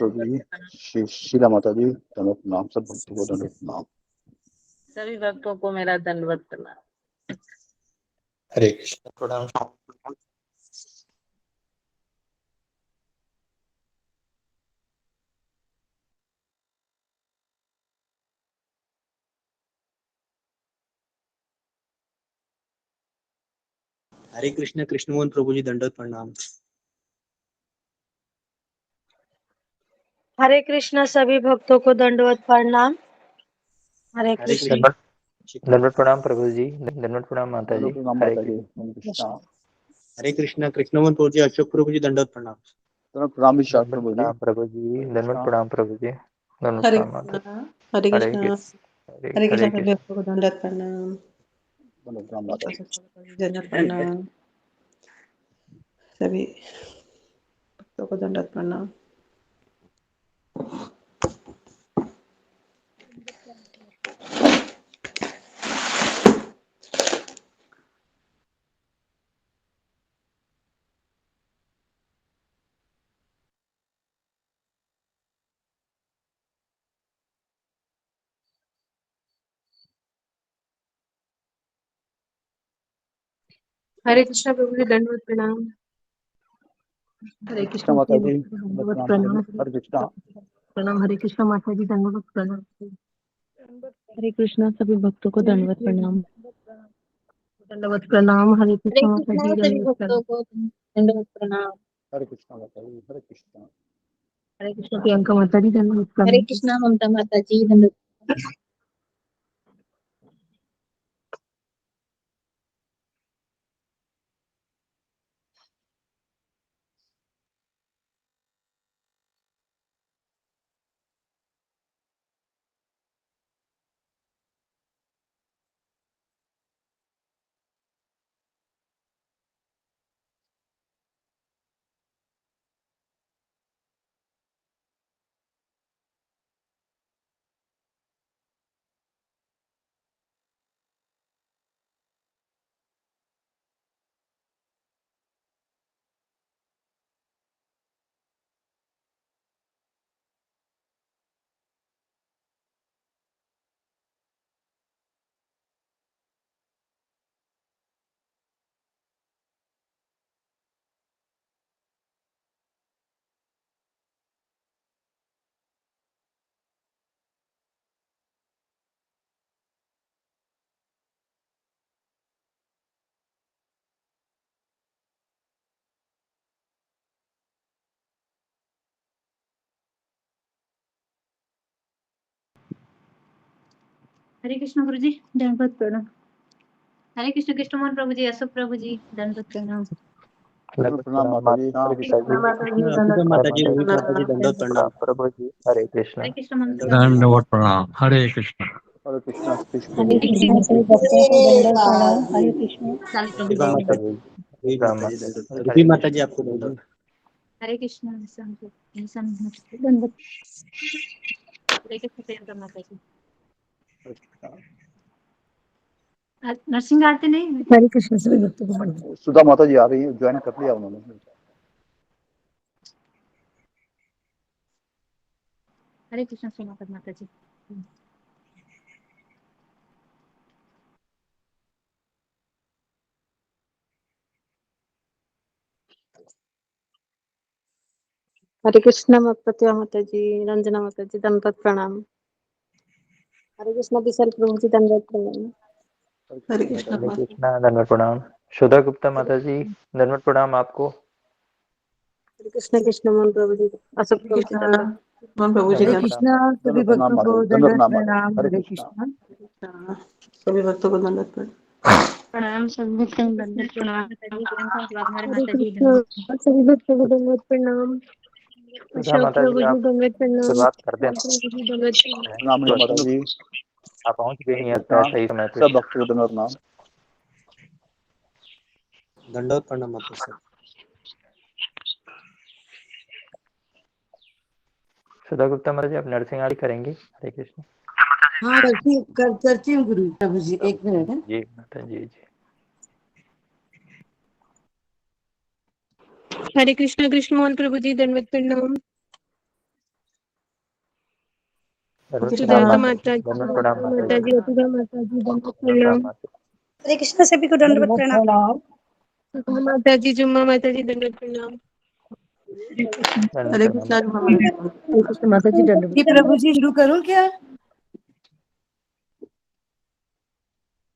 प्रभु जी, शीला माता जी दंडवत प्रणाम, सब भक्तों को दंडवत प्रणाम। सभी भक्तों को मेरा दंडवत प्रणाम। हरे कृष्ण। प्रणाम। हरे कृष्ण। कृष्णमोहन प्रभु जी दंडवत प्रणाम। हरे कृष्ण। सभी भक्तों को दंडवत प्रणाम। हरे कृष्ण। दंडवत प्रणाम प्रभु जी, दंडवत प्रणाम माता जी। प्रणाम हरे माता जी, कृष्ण। हरे कृष्ण। कृष्णमोहन प्रभु जी, अशोक प्रभु जी दंडवत प्रणाम। दंडवत प्रणाम भी शास्त्र दंडवत प्रभु जी। प्रणाम प्रभु जी, दंडवत प्रणाम प्रभु जी, दंडवत हरे प्रणाम माता जी। हरे हरे कृष्ण। कृष्ण। हरे कृष्ण। हरे सभी कृष्ण। भक्तों को दंडवत प्रणाम। दंडवत प्रणाम माता जी। दंडवत प्रणाम। सभी भक्तों को दंडवत प्रणाम। हरे कृष्ण प्रभु जी दंडवत प्रणाम। हरे कृष्ण कृष्ण माता जी दंडवत प्रणाम। प्रणाम। हरे कृष्णा। प्रणाम। हरे कृष्ण माता जी दंडवत प्रणाम। हरे कृष्ण। सभी भक्तों को दंडवत प्रणाम। दंडवत प्रणाम। हरे हरे कृष्ण माता कृष्ण। जी सभी दंडवत भक्तों प्रणाम। को दंडवत प्रणाम। हरे कृष्णा माता जी। हरे कृष्णा। हरे कृष्ण प्रियंका माता जी दंडवत हरे प्रणाम। कृष्ण ममता माता जी दंडवत। हरे कृष्ण गुरु जी दंडवत प्रणाम। हरे कृष्ण। कृष्णमोहन प्रभु जी, अशोक प्रभु जी दंडवत प्रणाम। दंडवत प्रणाम माता जी। हरे कृष्ण माता जी अशोक दंडवत माता जी, प्रणाम। रोहित माता जी दंडवत प्रणाम। प्रभु जी। हरे कृष्ण। हरे कृष्ण मंत्र दंडवत प्रणाम। हरे कृष्ण। हरे कृष्णा कृष्ण हरे प्रभु जी। कृष्ण। सभी भक्तों को दंडवत प्रणाम। हरे कृष्ण। साल प्रभु शिवा जी माता प्रभु जी, जी। रोहित राम माता जी माता जी। दंडवत। हरे रूबी माता जी आपको दंडवत। हरे कृष्ण। दंडवत। हरे कृष्ण प्रियंका माता जी। नरसिंह आरती नहीं। हरे कृष्ण। सभी भक्तों को प्रणाम। सुधा माता जी आ रही है, ज्वाइन कर लिया उन्होंने। हरे कृष्ण सोनापत माता जी। हरे कृष्ण प्रत्या माता जी, रंजना माता जी दंडवत प्रणाम। हरे कृष्ण विशाल प्रभु जी दंडवत प्रणाम। हरे कृष्ण। हरे कृष्ण। दंडवत प्रणाम। सुधा गुप्ता माता जी दंडवत प्रणाम आपको। हरे कृष्ण कृष्ण मोहन प्रभु जी, अशोक प्रभु जी दंडवत। मोहन प्रभु जी दंडवत हरे प्रणाम। कृष्ण। सभी दंडवत प्रणाम भक्तों माता को जी। दंडवत दंडवत प्रणाम माता जी। प्रणाम। हरे हरे कृष्णा। कृष्ण। सभी भक्तों को दंडवत प्रणाम। प्रणाम सभी भक्तों को दंडवत प्रणाम। माता जी प्रियंका वाघमारे हरे माता जी कृष्ण। दंडवत। सभी भक्तों को दंडवत प्रणाम। सुधा अशोक माता जी प्रभु जी आप दंडवत प्रणाम। शुरुआत कर दें। प्रभु जी दंडवत प्रणाम। प्रणाम माता जी। आप पहुंच गई हरे नहीं आता कृष्णा। सही समय पे। सब भक्तों को दंडवत प्रणाम। दंडवत प्रणाम माता सर। सुधा गुप्ता माता जी आप नरसिंह आरती करेंगी। हरे कृष्ण। हाँ करती हूँ गुरु प्रभु जी, एक मिनट है। जी माता जी। जी हरे कृष्ण कृष्ण मोहन प्रभु जी दंडवत प्रणाम। दंडवत सुजाता प्रणाम माता जी, दंडवत प्रणाम माता जी, अतुला माता जी, दंडवत प्रणाम। हरे कृष्णा सभी को दंडवत प्रणाम। सुधा माता जी, जुम्मा माता जी, दंडवत प्रणाम। हरे कृष्णा हरे कृष्ण माता जी, दंडवत कि प्रभु जी शुरू करूं क्या?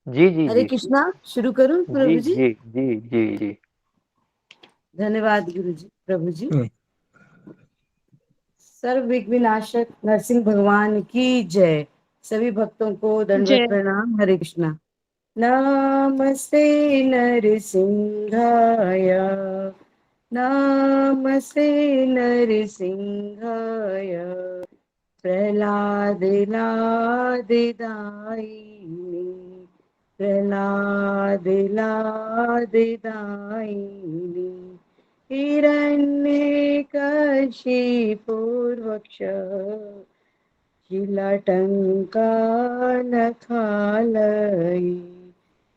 जी जी हरे जी कृष्णा शुरू करूं जी प्रभु जी? जी जी जी जी। धन्यवाद गुरु जी। प्रभु जी सर्व विघ्न विनाशक नरसिंह भगवान की जय। सभी भक्तों को दंडवत जय। प्रणाम। हरे कृष्णा। नमस्ते नरसिंहाय, नमस्ते नरसिंहाय, प्रह्लादिनी, प्रह्लादिनी, हिरण्यकशिपूर्वक्ष, शिलाटंका नखालयी,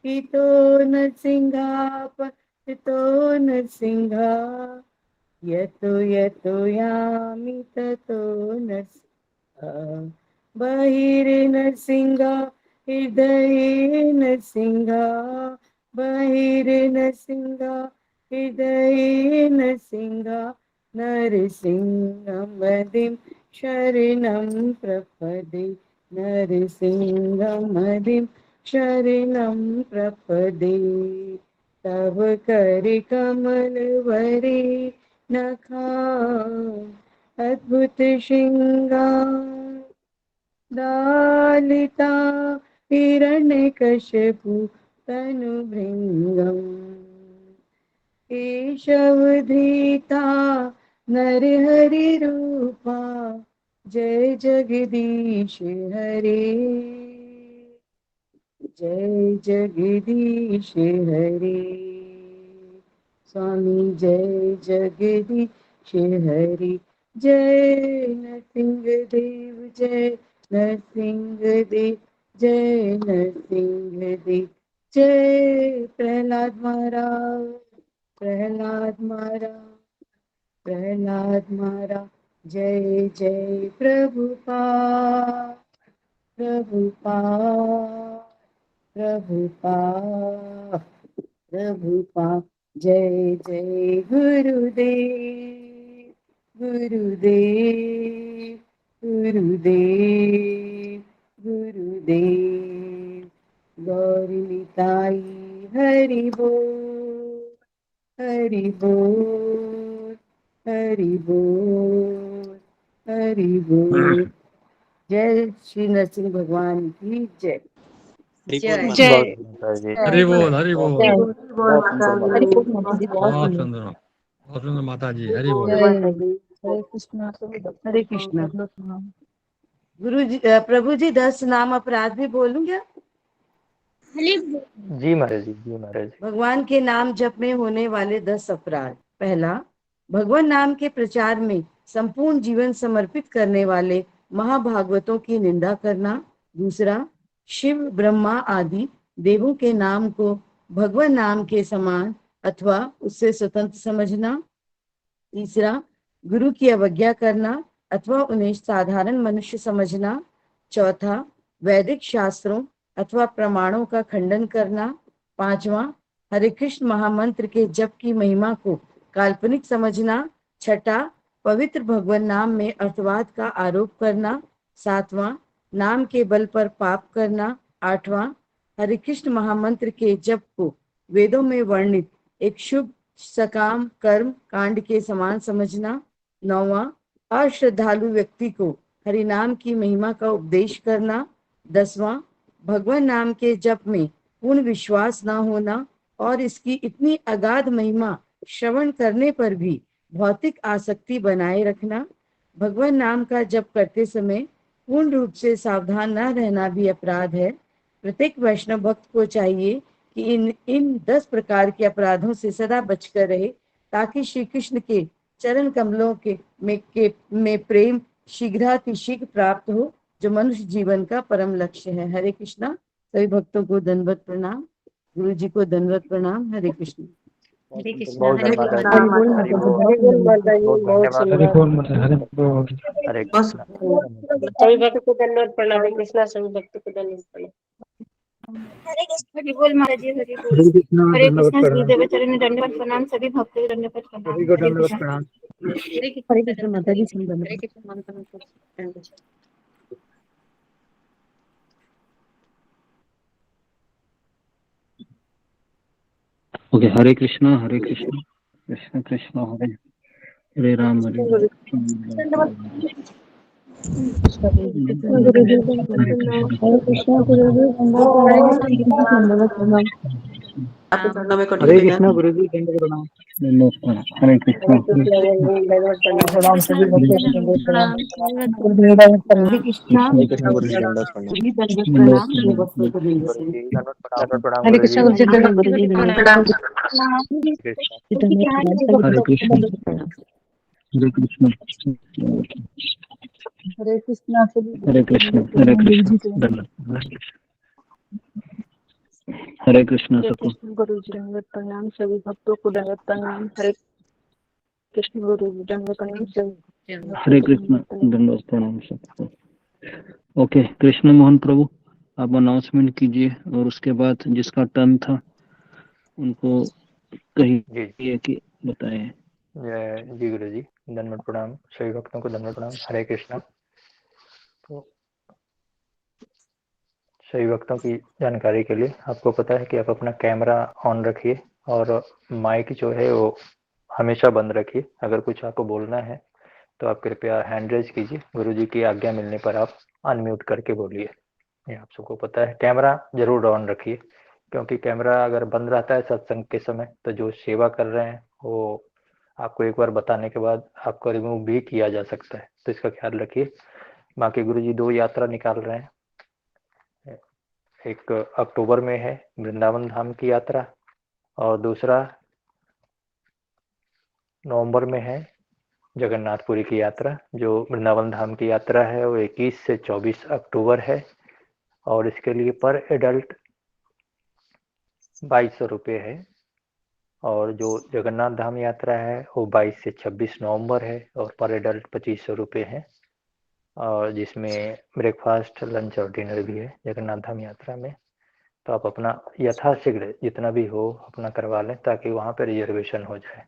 हितो नरसिंहापतितो नरसिंहा, यतो यतो यामि ततो नरसिंहा, बहिर्नरसिंहा हृदये नरसिंहा, बहिर्नरसिंहा हृदये नरसिंहा, नरसिंहमदिं शरणं प्रपदे, नरसिंहमदिं शरणं प्रपदे, तव कर कमल वरे नखां, अद्भुत श्रृंगार दालिता, हिरण्यकशिपु तनु भृंगम्, केशवधृता नरहरि रूपा, जय जगदीश हरे, जय जगदीश हरे। स्वामी जय जगदीश हरे, जय नरसिंह देव, जय नरसिंह देव, जय नरसिंह देव, जय प्रहलाद महाराज, प्रहलाद महाराज, प्रहलाद महाराज, जय जय प्रभुपाद, प्रभुपाद, प्रभुपाद, प्रभुपाद, जय जय गुरुदेव, गुरुदेव, गुरुदेव, गुरुदेव, गौरी निताई हरि बोल, हरि बोल, हरि बोल, हरि बोल। जय श्री नरसिंह भगवान की जय। हरिबोल जय। बहुत माता जी। हरि बोल हरि बोल। जय। बोल माता हरि दी। बोल माता जी, बहुत बहुत सुंदर। सुंदर बहुत सुंदर माता जी हरि बोल। जय हरे कृष्णा सभी भक्तों हरे को कृष्णा। दंडवत प्रणाम। गुरु जी प्रभु जी 10 नाम अपराध भी बोलूं क्या? जी महाराज जी जी महाराज। भगवान के नाम जप में होने वाले 10 अपराध। पहला, भगवान नाम के प्रचार में संपूर्ण जीवन समर्पित करने वाले महाभागवतों की निंदा करना। दूसरा, शिव ब्रह्मा आदि देवों के नाम को भगवान नाम के समान अथवा उससे स्वतंत्र समझना। तीसरा, गुरु की अवज्ञा करना अथवा उन्हें साधारण मनुष्य समझना। चौथा, वैदिक शास्त्रों अथवा प्रमाणों का खंडन करना। पांचवा, हरे कृष्ण महामंत्र के जप की महिमा को काल्पनिक समझना। छठा, पवित्र भगवान नाम में अर्थवाद का आरोप करना। सातवां, नाम के बल पर पाप करना। आठवां, हरे कृष्ण महामंत्र के जप को वेदों में वर्णित एक शुभ सकाम कर्म कांड के समान समझना। नौवां, अश्रद्धालु व्यक्ति को हरि नाम की महिमा का उपदेश करना। 10वां, भगवान नाम के जप में पूर्ण विश्वास न होना और इसकी इतनी अगाध महिमा श्रवण करने पर भी भौतिक आसक्ति बनाए रखना। भगवान नाम का जप करते समय पूर्ण रूप से सावधान न रहना भी अपराध है। प्रत्येक वैष्णव भक्त को चाहिए कि इन 10 प्रकार के अपराधों से सदा बचकर रहे, ताकि श्री कृष्ण के चरण कमलों में प्रेम शीघ्रातिशीघ्र प्राप्त हो, जो मनुष्य जीवन का परम लक्ष्य है। हरे कृष्णा। सभी भक्तों को दंडवत प्रणाम। गुरु जी को दंडवत प्रणाम। हरे कृष्ण। हरे कृष्णा बहुत हरे धन्यवाद कृष्णा हरि बोल हरि बोल माता जी, बहुत बहुत धन्यवाद हरि सुंदर। बोल माता हरि बोल हरे बस कृष्णा सभी भक्त को दंडवत प्रणाम। हरे कृष्णा सभी भक्त को दंडवत प्रणाम। हरि बोल माता जी हरि बोल हरे कृष्णा हरे दंडवत कृष्णा प्रणाम गुरुदेव चरण दंडवत प्रणाम सभी भक्तों को दंडवत प्रणाम सभी को हरे दंडवत कृष्णा प्रणाम हरे हरे कृष्णा कृष्ण माता जी हरे कृष्णा मंत्र ओके, हरे कृष्णा कृष्ण कृष्ण हरे हरे राम हरे गुरु जी दंडवत प्रणाम। हरे कृष्णा गुरु जी दंडवत प्रणाम। हरे कृष्ण दंडवत प्रणाम। आपके चरणों में कोटि हरे कोटि कृष्णा दंड। गुरु जी दंडवत प्रणाम हरे कृष्णा हरे कृष्णा दंडवत प्रणाम। प्रणाम कृष्णा सभी गुरु भक्तों जी को दंडवत दंडवत प्रणाम। प्रणाम गुरु जी दंडवत प्रणाम। हरे कृष्णा हरे कृष्ण गुरु जी दंडवत प्रणाम। सभी दंडवत प्रणाम सभी भक्तों को दंडवत गुरु प्रणाम। जी दंडवत प्रणाम हरे गुरु कृष्ण जी गुरु जी दंडवत गुरु जी प्रणाम। प्रणाम कृष्ण दंडवत प्रणाम सभी हरे भक्तों को कृष्ण दंडवत प्रणाम। हरे कृष्ण हरे कृष्णा सभी हरे भक्तों को कृष्ण दंडवत प्रणाम। गुरु जी को हरे कृष्ण हरे सबको कृष्ण गुरु जी दंडवत प्रणाम सभी भक्तों को दंडवत प्रणाम। हरे कृष्ण गुरु जी दंडवत प्रणाम सभी भक्तों हरे को कृष्ण दंडवत प्रणाम। दंडवत प्रणाम सबको। ओके, कृष्ण मोहन प्रभु आप अनाउंसमेंट कीजिए और उसके बाद जिसका टर्न था उनको जी कहिए कि बताएं। जी गुरु जी दंडवत प्रणाम सभी भक्तों को दंडवत प्रणाम हरे कृष्णा। तो सभी भक्तों की जानकारी के लिए आपको पता है कि आप अपना कैमरा ऑन रखिए और माइक जो है वो हमेशा बंद रखिए। अगर कुछ आपको बोलना है तो आप कृपया हैंड रेज कीजिए। गुरु जी की आज्ञा मिलने पर आप अनम्यूट करके बोलिए। ये आप सबको पता है। कैमरा जरूर ऑन रखिए क्योंकि कैमरा अगर बंद रहता है सत्संग के समय तो जो सेवा कर रहे हैं वो आपको एक बार बताने के बाद आपको रिमूव भी किया जा सकता है, तो इसका ख्याल रखिए। बाकी गुरु जी 2 यात्रा निकाल रहे हैं। एक अक्टूबर में है वृंदावन धाम की यात्रा और दूसरा नवंबर में है जगन्नाथपुरी की यात्रा। जो वृंदावन धाम की यात्रा है वो 21 से 24 अक्टूबर है और इसके लिए पर एडल्ट 2200 रुपये है और जो जगन्नाथ धाम यात्रा है वो 22 से 26 नवंबर है और पर एडल्ट 2500 रुपये है और जिसमें ब्रेकफास्ट लंच और डिनर भी है जगन्नाथ धाम यात्रा में। तो आप अपना यथाशीघ्र जितना भी हो अपना करवा लें ताकि वहाँ पे रिजर्वेशन हो जाए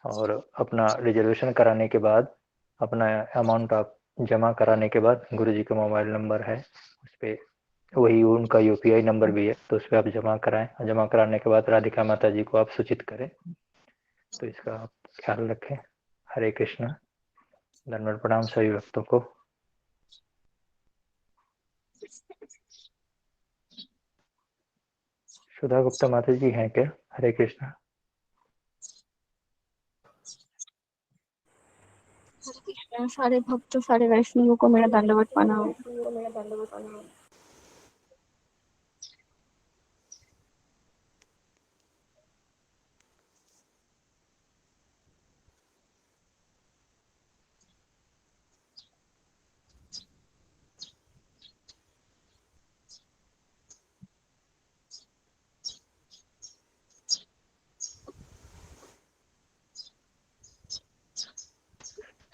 और अपना रिजर्वेशन कराने के बाद अपना अमाउंट आप जमा कराने के बाद गुरु जी का मोबाइल नंबर है उस पर वही उनका यूपीआई नंबर भी है तो उस पर आप जमा कराएं और जमा कराने के बाद राधिका माता जी को आप सूचित करें। तो इसका आप ख्याल रखें। हरे कृष्णा धन्यवाद प्रणाम सभी भक्तों को। सुधा गुप्ता माता जी हैं क्या? हरे कृष्णा। सारे भक्तों सारे वैष्णवों को मेरा दंडवत प्रणाम।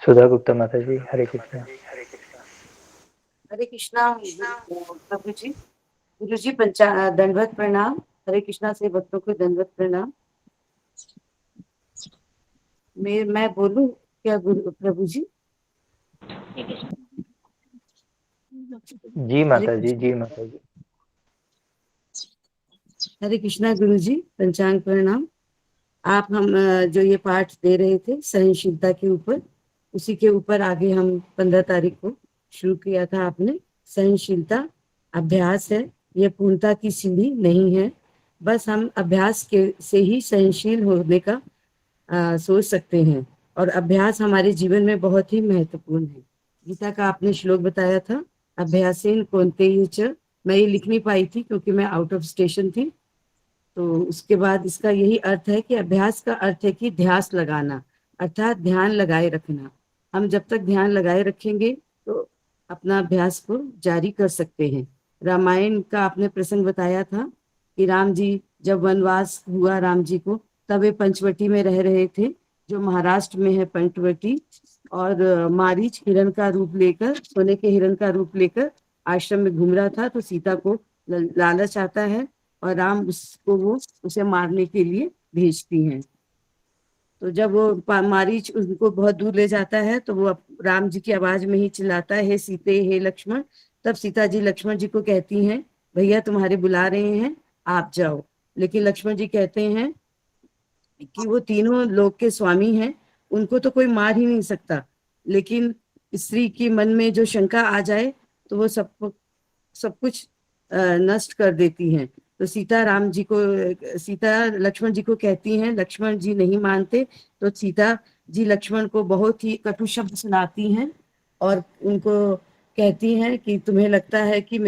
सुधा गुप्ता माता जी हरे कृष्णा। हरे कृष्णा प्रभु जी गुरु जी दंडवत प्रणाम। हरे कृष्णा से भक्तों को दंडवत प्रणाम। मैं बोलूं क्या गुरु प्रभु जी? जी माता जी जी माता जी। हरे कृष्णा गुरु जी पंचांग प्रणाम। आप हम जो ये पाठ दे रहे थे सहनशीलता के ऊपर उसी के ऊपर आगे हम 15 तारीख को शुरू किया था आपने। सहनशीलता अभ्यास है, यह पूर्णता की सीढ़ी नहीं है। बस हम अभ्यास के से ही सहनशील होने का सोच सकते हैं और अभ्यास हमारे जीवन में बहुत ही महत्वपूर्ण है। गीता का आपने श्लोक बताया था अभ्यासेन कौन्तेय च। मैं ये लिख नहीं पाई थी क्योंकि मैं आउट ऑफ स्टेशन थी। तो उसके बाद इसका यही अर्थ है कि अभ्यास का अर्थ है कि ध्यास लगाना अर्थात ध्यान लगाए रखना। हम जब तक ध्यान लगाए रखेंगे तो अपना अभ्यास को जारी कर सकते हैं। रामायण का आपने प्रसंग बताया था कि राम जी जब वनवास हुआ राम जी को तब वे पंचवटी में रह रहे थे, जो महाराष्ट्र में है पंचवटी। और मारीच हिरण का रूप लेकर, सोने के हिरण का रूप लेकर आश्रम में घूम रहा था। तो सीता को लालच आता है और राम वो उसे मारने के लिए भेजती हैं। तो जब वो मारीच उनको बहुत दूर ले जाता है तो वो राम जी की आवाज में ही चिल्लाता है, हे सीते, हे लक्ष्मण। तब सीता जी लक्ष्मण जी को कहती हैं, भैया तुम्हारे बुला रहे हैं, आप जाओ। लेकिन लक्ष्मण जी कहते हैं कि वो तीनों लोक के स्वामी हैं, उनको तो कोई मार ही नहीं सकता, लेकिन स्त्री की मन में जो शंका आ जाए तो वो सब कुछ नष्ट कर देती हैं। तो सीता लक्ष्मण जी को कहती हैं, लक्ष्मण जी नहीं मानते तो सीता जी लक्ष्मण को बहुत ही कटु शब्द सुनाती हैं और उनको कहती हैं कि तुम्हें लगता है कि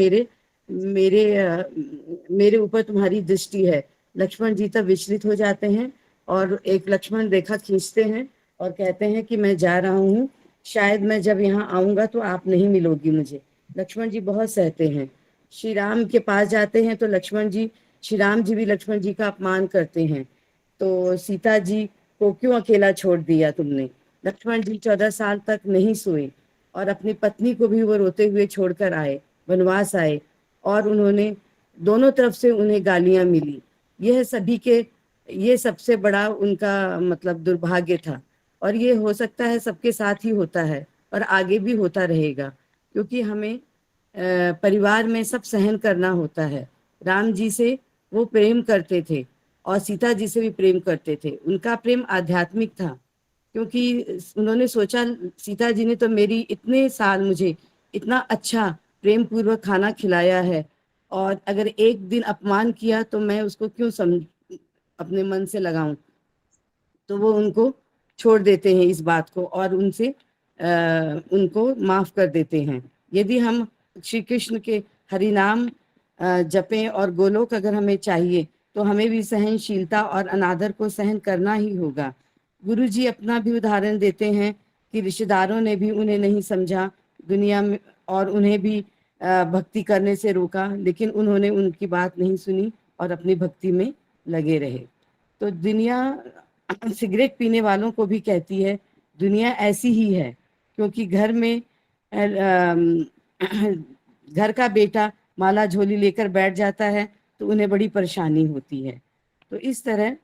मेरे ऊपर तुम्हारी दृष्टि है। लक्ष्मण जी तब विचलित हो जाते हैं और एक लक्ष्मण रेखा खींचते हैं और कहते हैं कि मैं जा रहा हूँ, शायद मैं जब यहाँ आऊंगा तो आप नहीं मिलोगी मुझे। लक्ष्मण जी बहुत सहते हैं। श्री राम के पास जाते हैं तो श्री राम जी भी लक्ष्मण जी का अपमान करते हैं। तो सीता जी को क्यों अकेला छोड़ दिया तुमने? लक्ष्मण जी 14 साल तक नहीं सोए और अपनी पत्नी को भी वो रोते हुए छोड़कर आए, वनवास आए, और उन्होंने दोनों तरफ से उन्हें गालियां मिली। ये सबसे बड़ा उनका मतलब दुर्भाग्य था। और ये हो सकता है सबके साथ ही होता है और आगे भी होता रहेगा, क्योंकि हमें परिवार में सब सहन करना होता है। राम जी से वो प्रेम करते थे और सीता जी से भी प्रेम करते थे। उनका प्रेम आध्यात्मिक था, क्योंकि उन्होंने सोचा, सीता जी ने तो मेरी इतने साल मुझे इतना अच्छा प्रेम पूर्वक खाना खिलाया है, और अगर एक दिन अपमान किया तो मैं उसको क्यों अपने मन से लगाऊं। तो वो उनको छोड़ देते हैं इस बात को और उनको माफ कर देते हैं। यदि हम श्री कृष्ण के हरि नाम जपें और गोलोक अगर हमें चाहिए तो हमें भी सहनशीलता और अनादर को सहन करना ही होगा। गुरु जी अपना भी उदाहरण देते हैं कि रिश्तेदारों ने भी उन्हें नहीं समझा दुनिया में और उन्हें भी भक्ति करने से रोका, लेकिन उन्होंने उनकी बात नहीं सुनी और अपनी भक्ति में लगे रहे। तो दुनिया सिगरेट पीने वालों को भी कहती है दुनिया ऐसी ही है, क्योंकि घर में घर का बेटा माला झोली लेकर बैठ जाता है तो उन्हें बड़ी परेशानी होती है। तो इस तरह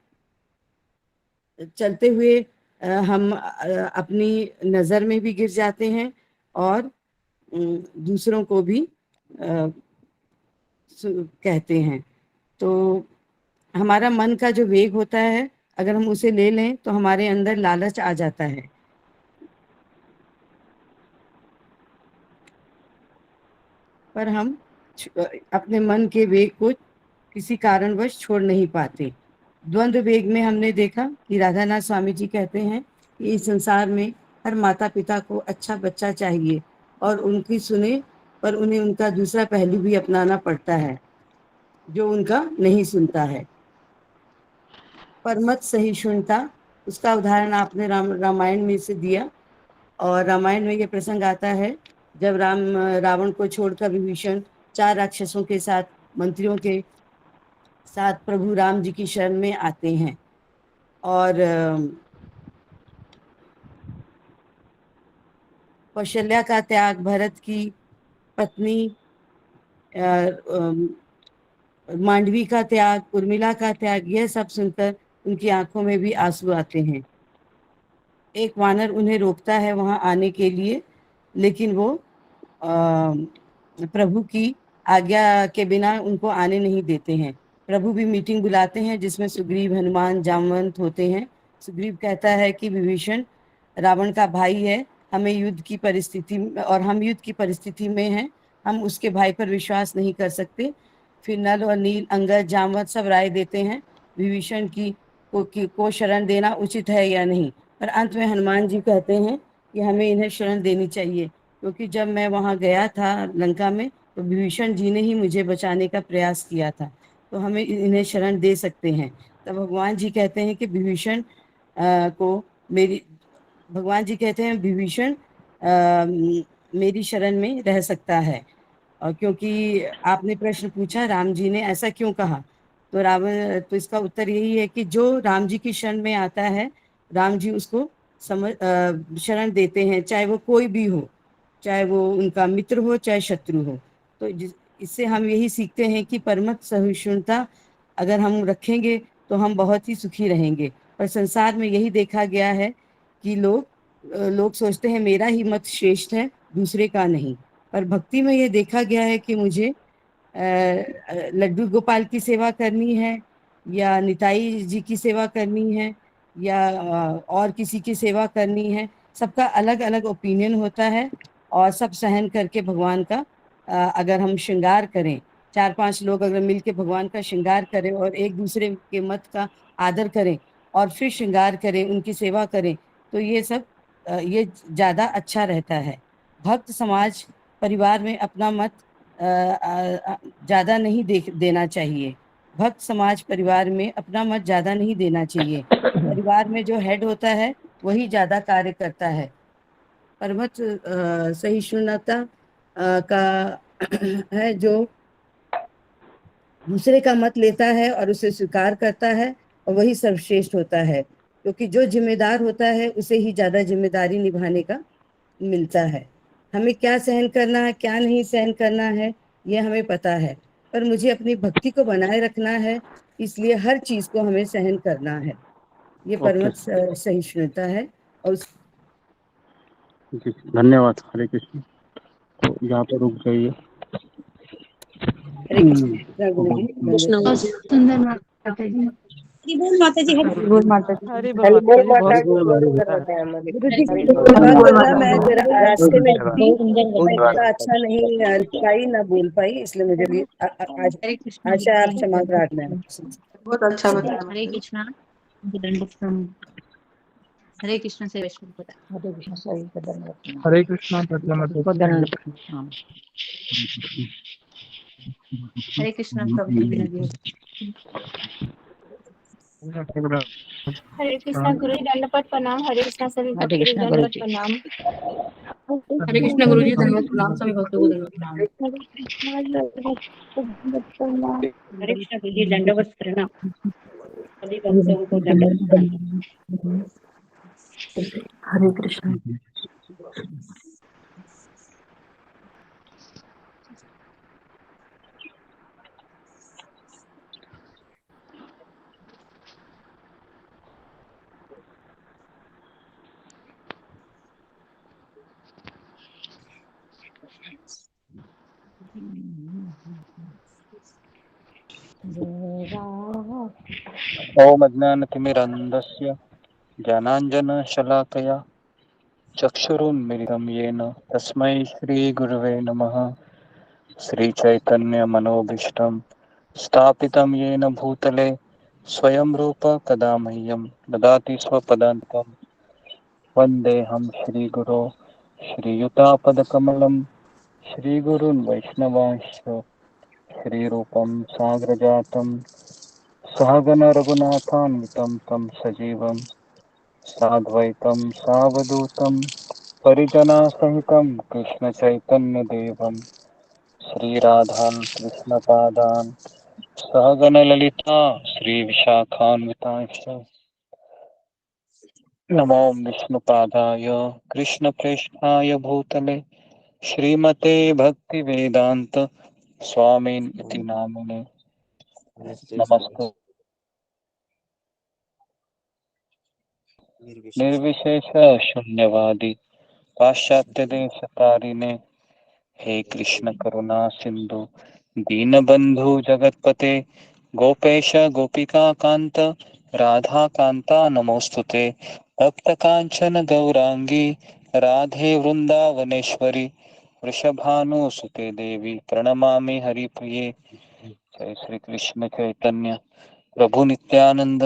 चलते हुए हम अपनी नज़र में भी गिर जाते हैं और दूसरों को भी कहते हैं। तो हमारा मन का जो वेग होता है, अगर हम उसे ले लें तो हमारे अंदर लालच आ जाता है। पर हम अपने मन के वेग को किसी कारणवश छोड़ नहीं पाते। द्वंद्व वेग में हमने देखा कि राधानाथ स्वामी जी कहते हैं कि इस संसार में हर माता पिता को अच्छा बच्चा चाहिए और उनकी सुने, पर उन्हें उनका दूसरा पहलू भी अपनाना पड़ता है जो उनका नहीं सुनता है। पर मत सहिष्णुता, उसका उदाहरण आपने रामायण में से दिया। और रामायण में ये प्रसंग आता है जब रावण को छोड़कर विभीषण 4 राक्षसों के साथ, मंत्रियों के साथ प्रभु राम जी की शरण में आते हैं। और कौशल्या का त्याग, भरत की पत्नी मांडवी का त्याग, उर्मिला का त्याग, यह सब सुनकर उनकी आंखों में भी आंसू आते हैं। एक वानर उन्हें रोकता है वहां आने के लिए, लेकिन वो प्रभु की आज्ञा के बिना उनको आने नहीं देते हैं। प्रभु भी मीटिंग बुलाते हैं जिसमें सुग्रीव, हनुमान, जामवंत होते हैं। सुग्रीव कहता है कि विभीषण रावण का भाई है, हमें युद्ध की परिस्थिति और हम युद्ध की परिस्थिति में हैं, हम उसके भाई पर विश्वास नहीं कर सकते। फिर नल और नील, अंगद, जामवंत सब राय देते हैं विभीषण को शरण देना उचित है या नहीं। पर अंत में हनुमान जी कहते हैं कि हमें इन्हें शरण देनी चाहिए, क्योंकि जब मैं वहाँ गया था लंका में तो विभीषण जी ने ही मुझे बचाने का प्रयास किया था, तो हमें इन्हें शरण दे सकते हैं। तब भगवान जी कहते हैं कि विभीषण मेरी शरण में रह सकता है। और क्योंकि आपने प्रश्न पूछा राम जी ने ऐसा क्यों कहा, तो रावण, तो इसका उत्तर यही है कि जो राम जी की शरण में आता है, राम जी उसको शरण देते हैं, चाहे वो कोई भी हो, चाहे वो उनका मित्र हो चाहे शत्रु हो। तो इससे हम यही सीखते हैं कि परमत सहिष्णुता अगर हम रखेंगे तो हम बहुत ही सुखी रहेंगे। पर संसार में यही देखा गया है कि लोग सोचते हैं मेरा ही मत श्रेष्ठ है, दूसरे का नहीं। पर भक्ति में ये देखा गया है कि मुझे लड्डू गोपाल की सेवा करनी है, या निताई जी की सेवा करनी है, या और किसी की सेवा करनी है। सबका अलग अलग ओपिनियन होता है, और सब सहन करके भगवान का अगर हम श्रृंगार करें, 4-5 लोग अगर मिलके भगवान का श्रृंगार करें और एक दूसरे के मत का आदर करें और फिर श्रृंगार करें, उनकी सेवा करें, तो ये सब ये ज़्यादा अच्छा रहता है। भक्त समाज परिवार में अपना मत ज़्यादा नहीं देना चाहिए। भक्त समाज परिवार में अपना मत ज़्यादा नहीं देना चाहिए। परिवार में जो हेड होता है वही ज़्यादा कार्य करता है। परमत सहिष्णुता का है जो दूसरे का मत लेता है और उसे स्वीकार करता है, और वही सर्वश्रेष्ठ होता है, क्योंकि जो जिम्मेदार होता है उसे ही ज़्यादा जिम्मेदारी निभाने का मिलता है। हमें क्या सहन करना है, क्या नहीं सहन करना है, ये हमें पता है, पर मुझे अपनी भक्ति को बनाए रखना है, इसलिए हर चीज को हमें सहन करना है। ये परमत सहिष्णुता है। और जी, धन्यवाद। हरे कृष्ण। तो यहाँ पर रुक जाइए। हरे कृष्ण गुरु जी, कृष्ण बहुत सुंदर माता जी। बोल माता जी, हरि बोल माता जी। हरि बोल माता जी, बहुत गुरु जी क्षमा करना, मैं जरा रास्ते में थी, मैं इतना अच्छा नहीं लिख पाई, ना बोल पाई, इसलिए मुझे भी आज हरे कृष्णा आशा आप जी। क्षमा प्रार्थना है। बहुत अच्छा बताया हरे कृष्णा दंडवत प्रणाम। हरे कृष्ण से वैष्णव पदा। हरे कृष्णा हरे कृष्ण प्रभु जी विनोदी। हरे कृष्णा गुरु जी, दंडवत प्रणाम। हरे कृष्णा सभी भक्तों को दंडवत प्रणाम। हरे कृष्ण गुरु जी, धन्यवाद प्रणाम, सभी भक्तों को धन्यवाद प्रणाम। हरे कृष्णा गुरु जी, दंडवत प्रणाम। सभी भक्तों को दंडवत प्रणाम। हरे कृष्ण। ओम अज्ञानतिमिरन्धस्य ज्ञानाञ्जनशलाकया चक्षुरुन्मिलितं येन तस्मै श्रीगुरवे नमः। श्रीचैतन्यमनोभीष्टं स्थापितं येन भूतले स्वयं रूप कदा मह्यं ददाति स्वपदान्तं। वन्देऽहं श्रीगुरो श्रीयुतापदकमलं श्रीगुरुन् वैष्णवांश्च श्रीरूपं साग्रजातं सहगण रघुनाथान्वितं तं सजीवं साद्वैतं सावधूतं परिजनसहितं कृष्णचैतन्यदेवं श्रीराधा कृष्णपादान् सहगण ललिता श्रीविशाखान्वितांश्च नमो विष्णुपादाय कृष्णप्रेष्ठाय भूतले श्रीमते भक्तिवेदांत स्वामिन् इति नामिने नमस्ते निर्विशेष शून्यवादी पाश्चात्यदेशतारिणे हे कृष्ण करुणा सिंधु दीनबंधु जगतपते गोपेश गोपिका कांत राधा कांता नमोस्तुते तप्त कांचन गौरांगी राधे वृंदावनेश्वरी वृषभानुसुते देवी प्रणमामि हरिप्रिये। जय श्री कृष्ण चैतन्य प्रभु नित्यानंद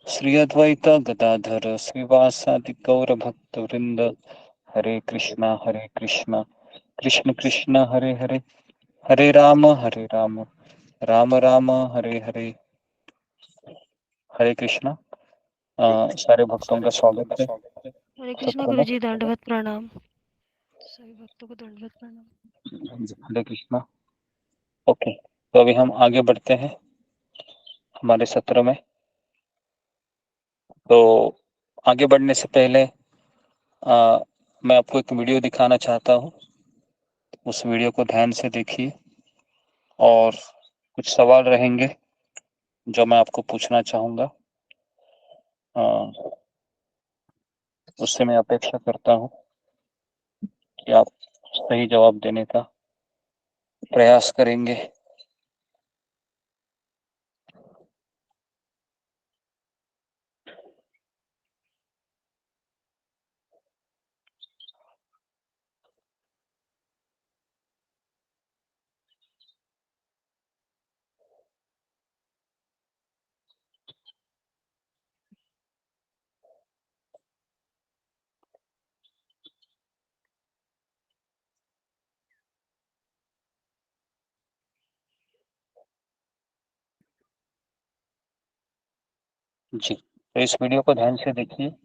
श्री अद्वैत गदाधर श्रीवासादि गौर भक्त वृंद हरे कृष्णा कृष्ण कृष्ण हरे हरे हरे राम राम राम हरे हरे। हरे कृष्णा। सारे भक्तों का स्वागत है। हरे कृष्णा गुरु जी, दंडवत प्रणाम। सभी भक्तों को दंडवत प्रणाम। हरे कृष्णा। ओके, तो अभी हम आगे बढ़ते हैं। हमारे सत्र में। तो आगे बढ़ने से पहले मैं आपको एक वीडियो दिखाना चाहता हूँ। उस वीडियो को ध्यान से देखिए और कुछ सवाल रहेंगे जो मैं आपको पूछना चाहूँगा। उससे मैं अपेक्षा करता हूँ कि आप सही जवाब देने का प्रयास करेंगे। जी, तो इस वीडियो को ध्यान से देखिए।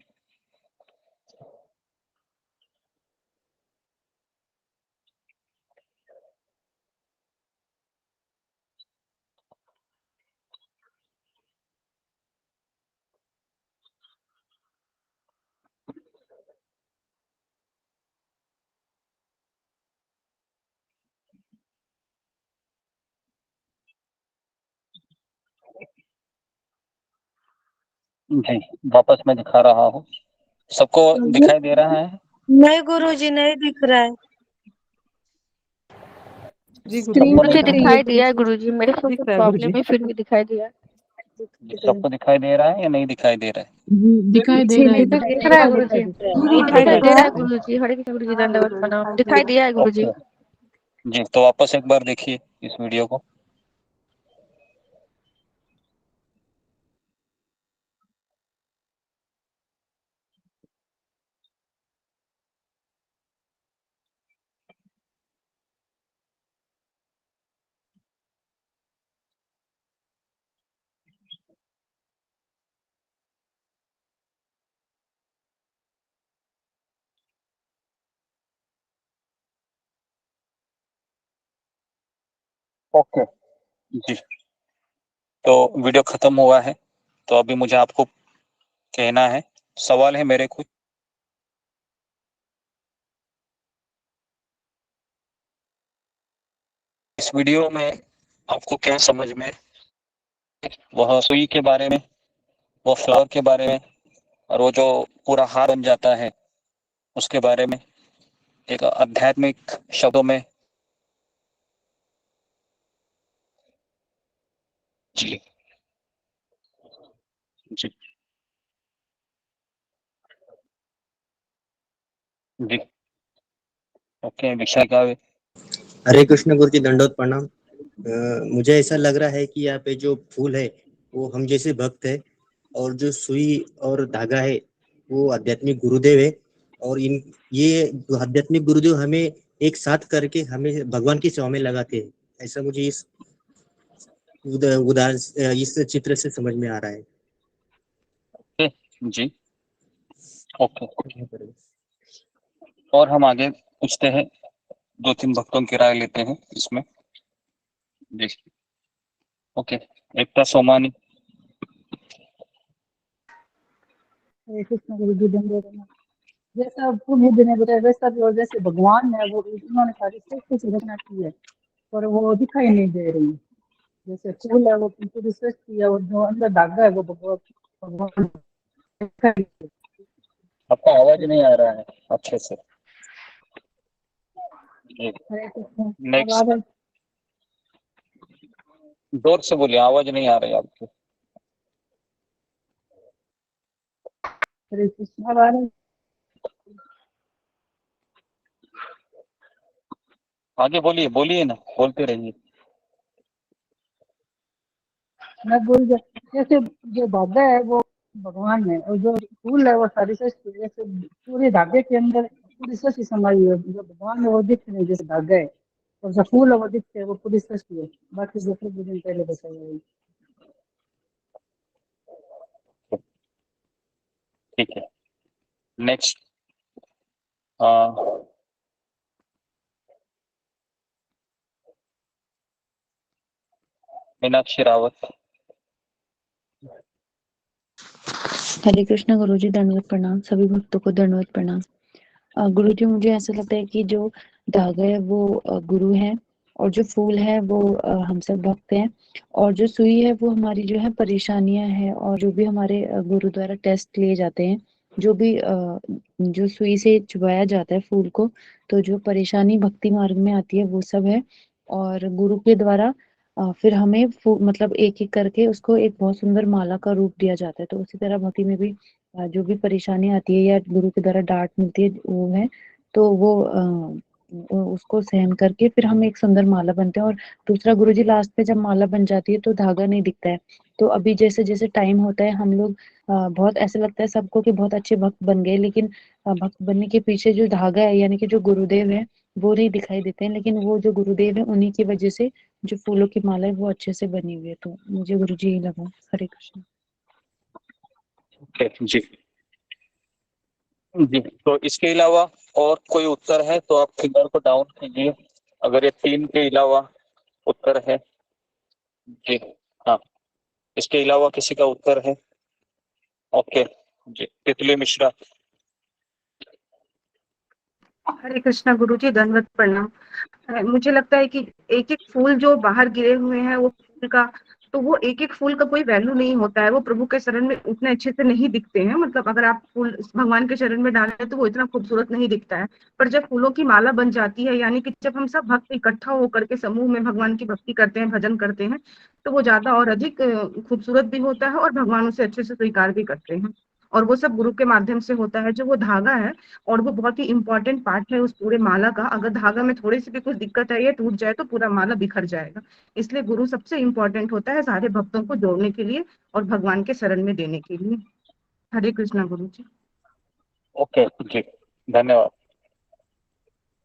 जी, वापस मैं दिखा रहा हूँ। सबको दिखाई दे रहा है? नहीं गुरुजी, नहीं दिख रहा है। जी स्क्रीन गुरुजी मुझे पे दिख रहा दिखाई दिया है गुरुजी, मेरे को दिख तो रहा है प्रॉब्लम गुरुजी। है, फिर भी दिखाई दिया है। सबको दिखाई दे रहा है या नहीं दिखाई दे रहा है? दिखाई दे रहा है दिख गुरुजी। रहा है गुरुजी, दिखाई दिखाई दे दे रहा रहा है। है गुरुजी। हरे कृष्ण गुरुजी, दंडवत प्रणाम। दिखाई दिया है गुरुजी। ओके जी, तो वापस एक बार देखिए इस वीडियो को। ओके जी, तो वीडियो खत्म हुआ है। तो अभी मुझे आपको कहना है, सवाल है मेरे कुछ। इस वीडियो में आपको क्या समझ में, वह सुई के बारे में, वो फ्लावर के बारे में, और वो जो पूरा हार बन जाता है उसके बारे में, एक आध्यात्मिक शब्दों में। जी जी जी। ओके, विषय का हरे कृष्ण गुरु जी, दंडोत प्रणाम। मुझे ऐसा लग रहा है कि यहाँ पे जो फूल है वो हम जैसे भक्त है, और जो सुई और धागा है वो आध्यात्मिक गुरुदेव है। और इन ये आध्यात्मिक गुरुदेव हमें एक साथ करके हमें भगवान की सेवा में लगाते हैं। ऐसा मुझे इस उदाहरण इस चित्र से समझ में आ रहा है। जी। ओके, और हम आगे पूछते हैं, दो तीन भक्तों की राय लेते हैं इसमें। देखिए, ओके, एकता सोमानी। हरे कृष्ण गुरुजी, दंडोत प्रणाम। जैसा पूर्व जी ने बताया वैसा भी, और जैसे भगवान है वो उन्होंने सारी सृष्टि की रचना की है, पर वो दिखाई नहीं दे रही। जैसे फूल है वो पूरी सृष्टि है, और जो अंदर धागा है वो भगवान दिखाई नहीं देते। आपका आवाज नहीं आ रहा है अच्छे से। हरे कृष्ण। अब नेक्स्ट, आगे जोर से बोलिए, आवाज नहीं आ रही आपकी। हरे कृष्ण। अब आगे आगे बोलिए, बोलिए ना, बोलते रहिए। मैं बोल जैसे जो धागा है वो भगवान है, और जो फूल है वो सारी सृष्टि। जैसे पूरे धागे के अंदर पूरी सृष्टि समाई है, जो भगवान है वो दिखते नहीं जैसे धागा है, और जो फूल है वो दिखते है, वो पूरी सृष्टि है। बाकी जो प्रभु जी ने पहले बताया है। ठीक है, नेक्स्ट, मीनाक्षी रावत। हरे कृष्ण गुरुजी, दंडवत प्रणाम। सभी भक्तों को दंडवत प्रणाम। गुरुजी, मुझे ऐसा लगता है कि जो धागा है वो गुरु है, और जो फूल है वो हम सब भक्त हैं, और जो सुई है वो हमारी जो है परेशानियां हैं, और जो भी हमारे गुरु द्वारा टेस्ट लिए जाते हैं, जो भी जो सुई से चुभाया जाता है फूल को, तो जो परेशानी भक्ति मार्ग में आती है वो सब है। और गुरु के द्वारा फिर हमें मतलब एक एक करके उसको एक बहुत सुंदर माला का रूप दिया जाता है। तो उसी तरह भक्ति में भी जो भी परेशानी आती है या गुरु के द्वारा डांट मिलती है वो है, तो वो उसको सहन करके फिर हम एक सुंदर माला बनते हैं। और दूसरा गुरुजी, लास्ट पे जब माला बन जाती है तो धागा नहीं दिखता है। तो अभी जैसे जैसे टाइम होता है हम लोग बहुत ऐसे लगता है सबको कि बहुत अच्छे भक्त बन गए, लेकिन भक्त बनने के पीछे जो धागा है यानी कि जो गुरुदेव है वो नहीं दिखाई देते हैं, लेकिन वो जो गुरुदेव है उन्हीं की वजह से जो फूलों की माला है वो अच्छे से बनी हुई है। तो मुझे गुरुजी यही लगा। हरे कृष्ण। ओके जी जी। तो इसके अलावा और कोई उत्तर है तो आप फिंगर को डाउन कीजिए, अगर ये 3 के अलावा उत्तर है। जी हाँ, इसके अलावा किसी का उत्तर है? ओके जी, तितली मिश्रा। हरे कृष्णा गुरुजी, दंडवत प्रणाम। मुझे लगता है कि एक एक फूल जो बाहर गिरे हुए हैं वो फूल का, तो वो एक एक फूल का कोई वैल्यू नहीं होता है, वो प्रभु के शरण में उतने अच्छे से नहीं दिखते हैं। मतलब अगर आप फूल भगवान के शरण में डालें तो वो इतना खूबसूरत नहीं दिखता है, पर जब फूलों की माला बन जाती है, यानी कि जब हम सब भक्त इकट्ठा होकर के समूह में भगवान की भक्ति करते हैं, भजन करते हैं, तो वो ज्यादा और अधिक खूबसूरत भी होता है और भगवान उसे अच्छे से स्वीकार भी करते हैं। और वो सब गुरु के माध्यम से होता है। जो वो धागा है, और वो बहुत ही इंपॉर्टेंट पार्ट है उस पूरे माला का। अगर धागा में थोड़ी सी भी कुछ दिक्कत है, ये टूट जाए तो पूरा माला बिखर जाएगा। इसलिए गुरु सबसे इंपॉर्टेंट होता है सारे भक्तों को जोड़ने के लिए और भगवान के शरण में देने के लिए। हरे कृष्णा गुरु जी। ओके जी, धन्यवाद।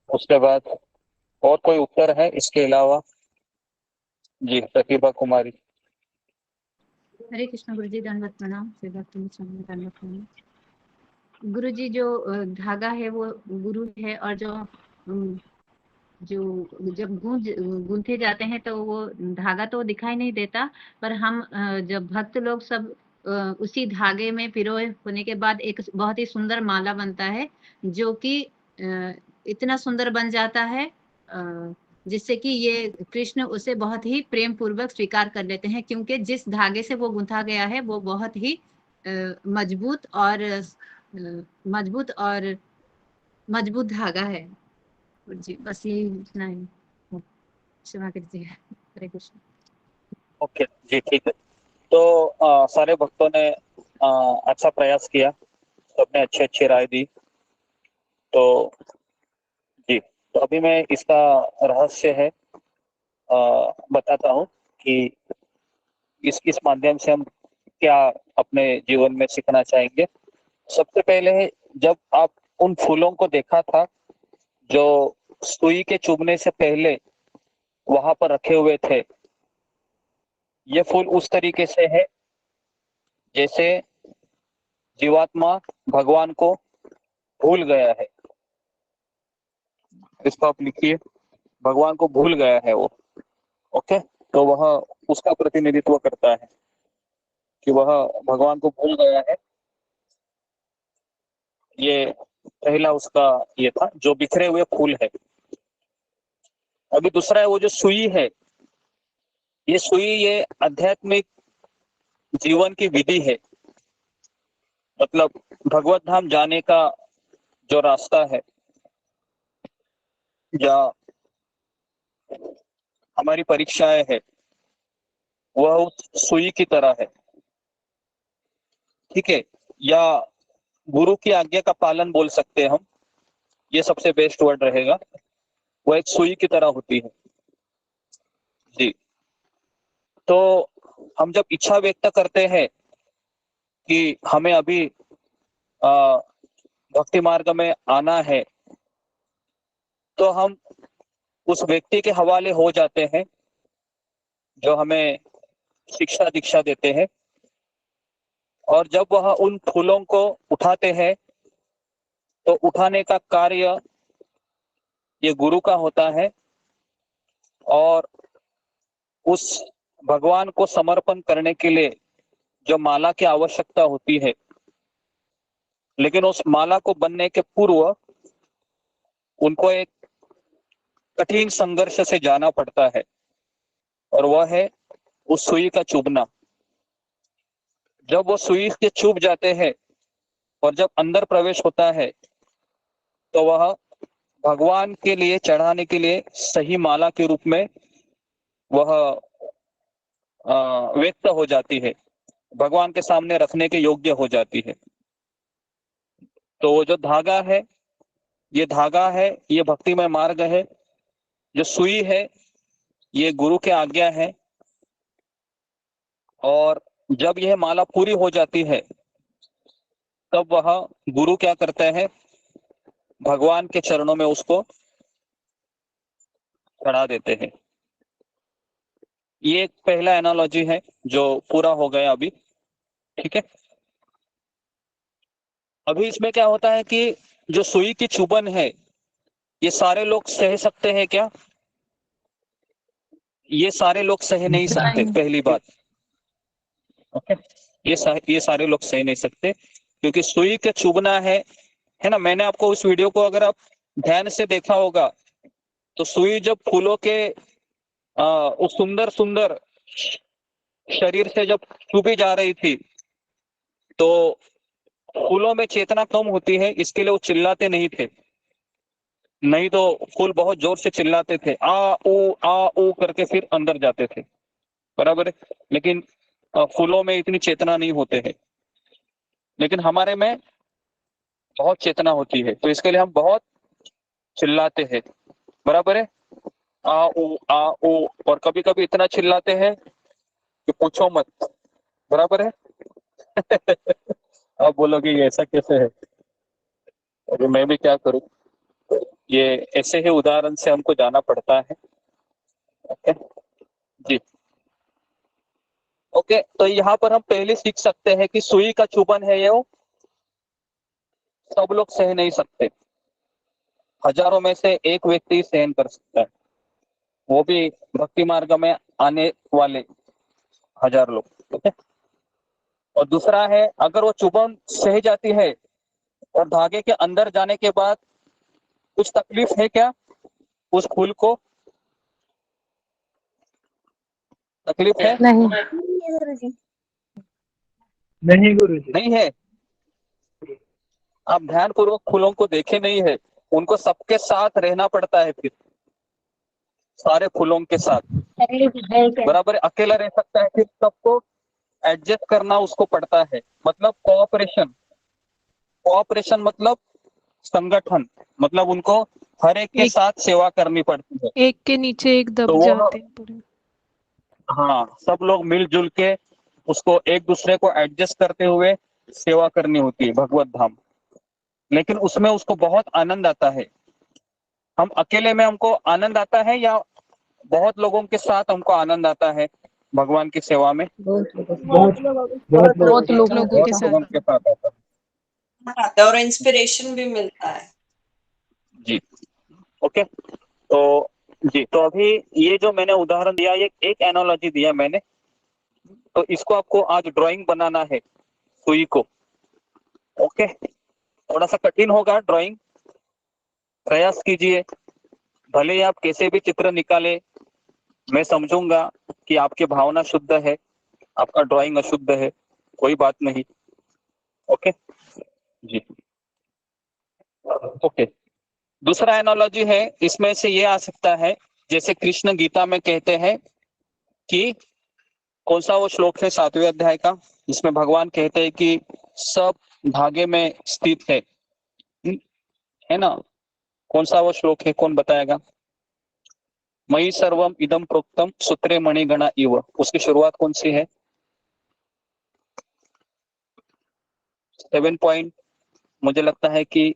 उसके बाद और कोई उत्तर है इसके अलावा? जी, प्रतिभा कुमारी। हरे कृष्ण गुरुजी, दंडवत प्रणाम। दंडवत प्रणाम। गुरुजी, जो धागा है वो गुरु है, और जो जब गूंथे जाते हैं तो वो धागा तो दिखाई नहीं देता, पर हम जब भक्त लोग सब उसी धागे में पिरोए होने के बाद एक बहुत ही सुंदर माला बनता है, जो कि इतना सुंदर बन जाता है जिससे कि ये कृष्ण उसे बहुत ही प्रेम पूर्वक स्वीकार कर लेते हैं, क्योंकि जिस धागे से वो गूंथा गया है वो बहुत ही मजबूत और मजबूत धागा है। जी, बस यही इतना ही। क्षमा कीजिए। हरे कृष्ण। ओके जी, ठीक है। तो सारे भक्तों ने अच्छा प्रयास किया, सबने अच्छी अच्छी राय दी। तो जी, तो अभी मैं इसका रहस्य है बताता हूँ कि इस माध्यम से हम क्या अपने जीवन में सीखना चाहेंगे। सबसे पहले, जब आप उन फूलों को देखा था जो सुई के चुभने से पहले वहां पर रखे हुए थे, ये फूल उस तरीके से है जैसे जीवात्मा भगवान को भूल गया है। इसको आप लिखिए, भगवान को भूल गया है वो। ओके, तो वह उसका प्रतिनिधित्व करता है कि वह भगवान को भूल गया है। ये पहला उसका ये था, जो बिखरे हुए फूल है। अभी दूसरा है वो जो सुई है, ये सुई ये आध्यात्मिक जीवन की विधि है। मतलब भगवत धाम जाने का जो रास्ता है, या हमारी परीक्षाएं है, वह उस सुई की तरह है। ठीक है, या गुरु की आज्ञा का पालन बोल सकते हैं हम, ये सबसे बेस्ट वर्ड रहेगा। वो एक सुई की तरह होती है जी। तो हम जब इच्छा व्यक्त करते हैं कि हमें अभी भक्ति मार्ग में आना है, तो हम उस व्यक्ति के हवाले हो जाते हैं जो हमें शिक्षा दीक्षा देते हैं। और जब वह उन फूलों को उठाते हैं तो उठाने का कार्य ये गुरु का होता है, और उस भगवान को समर्पण करने के लिए जो माला की आवश्यकता होती है लेकिन उस माला को बनने के पूर्व उनको एक कठिन संघर्ष से जाना पड़ता है, और वह है उस सुई का चुभना। जब वो सुई के चुभ जाते हैं और जब अंदर प्रवेश होता है तो वह भगवान के लिए चढ़ाने के लिए सही माला के रूप में वह व्यक्त हो जाती है, भगवान के सामने रखने के योग्य हो जाती है। तो वो जो धागा है, ये धागा है, ये भक्तिमय मार्ग है। जो सुई है ये गुरु के आज्ञा है, और जब यह माला पूरी हो जाती है तब वह गुरु क्या करते हैं, भगवान के चरणों में उसको चढ़ा देते हैं। ये एक पहला एनालॉजी है जो पूरा हो गया अभी, ठीक है। अभी इसमें क्या होता है कि जो सुई की चुभन है ये सारे लोग सह सकते हैं क्या? ये सारे लोग सह नहीं सकते, पहली बात। ओके, ये सारे लोग सह नहीं सकते, क्योंकि सुई के चुभना है ना। मैंने आपको उस वीडियो को अगर आप ध्यान से देखा होगा तो सुई जब फूलों के उस सुंदर सुंदर शरीर से जब चुभी जा रही थी तो फूलों में चेतना कम होती है, इसके लिए वो चिल्लाते नहीं थे, नहीं तो फूल बहुत जोर से चिल्लाते थे, आ ऊ करके फिर अंदर जाते थे, बराबर है। लेकिन फूलों में इतनी चेतना नहीं होते हैं, लेकिन हमारे में बहुत चेतना होती है, तो इसके लिए हम बहुत चिल्लाते हैं, बराबर है। आ ऊ, और कभी कभी इतना चिल्लाते हैं कि पूछो मत, बराबर है। आप बोलोगे ये ऐसा कैसे है, अरे मैं भी क्या करूं, ये ऐसे ही उदाहरण से हमको जाना पड़ता है। ओके जी, ओके। तो यहाँ पर हम पहले सीख सकते हैं कि सुई का चुभन है ये सब लोग सह नहीं सकते, हजारों में से एक व्यक्ति सहन कर सकता है, वो भी भक्ति मार्ग में आने वाले हजार लोग, ठीक है। और दूसरा है, अगर वो चुभन सह जाती है और धागे के अंदर जाने के बाद कुछ तकलीफ है क्या उस फूल को? तकलीफ है? नहीं गुरुजी नहीं है। आप ध्यान पूर्वक फूलों को देखे नहीं है, उनको सबके साथ रहना पड़ता है, फिर सारे फूलों के साथ, बराबर। अकेला रह सकता है, फिर सबको एडजस्ट करना उसको पड़ता है, मतलब कोऑपरेशन। कोऑपरेशन मतलब संगठन, मतलब उनको हर एक के साथ सेवा करनी पड़ती है, एक के नीचे एक दब तो जाते हैं पूरे। हाँ, सब लोग मिलजुल के उसको एक दूसरे को एडजस्ट करते हुए सेवा करनी होती है भगवत धाम। लेकिन उसमें उसको बहुत आनंद आता है। हम अकेले में हमको आनंद आता है या बहुत लोगों के साथ हमको आनंद आता है भगवान की सेवा में? बहुत लोगों के साथ आता है और इंस्पिरेशन भी मिलता है जी। ओके, तो जी, तो अभी ये जो मैंने उदाहरण दिया, ये एक एनालॉजी दिया मैंने, तो इसको आपको आज ड्राइंग बनाना है सुई को। ओके, थोड़ा सा कठिन होगा ड्राइंग, प्रयास कीजिए। भले ही आप कैसे भी चित्र निकाले, मैं समझूंगा कि आपकी भावना शुद्ध है, आपका ड्राइंग अशुद्ध है, कोई बात नहीं। ओके जी, ओके। दूसरा एनालॉजी है, इसमें से ये आ सकता है, जैसे कृष्ण गीता में कहते हैं कि कौन सा वो श्लोक है 7वें अध्याय का, जिसमें भगवान कहते हैं कि सब धागे में स्थित है ना? कौन सा वो श्लोक है, कौन बताएगा? मयि सर्वम इदम प्रोक्तम सूत्रे मणिगणा इव, उसकी शुरुआत कौन सी है? 7 पॉइंट, मुझे लगता है कि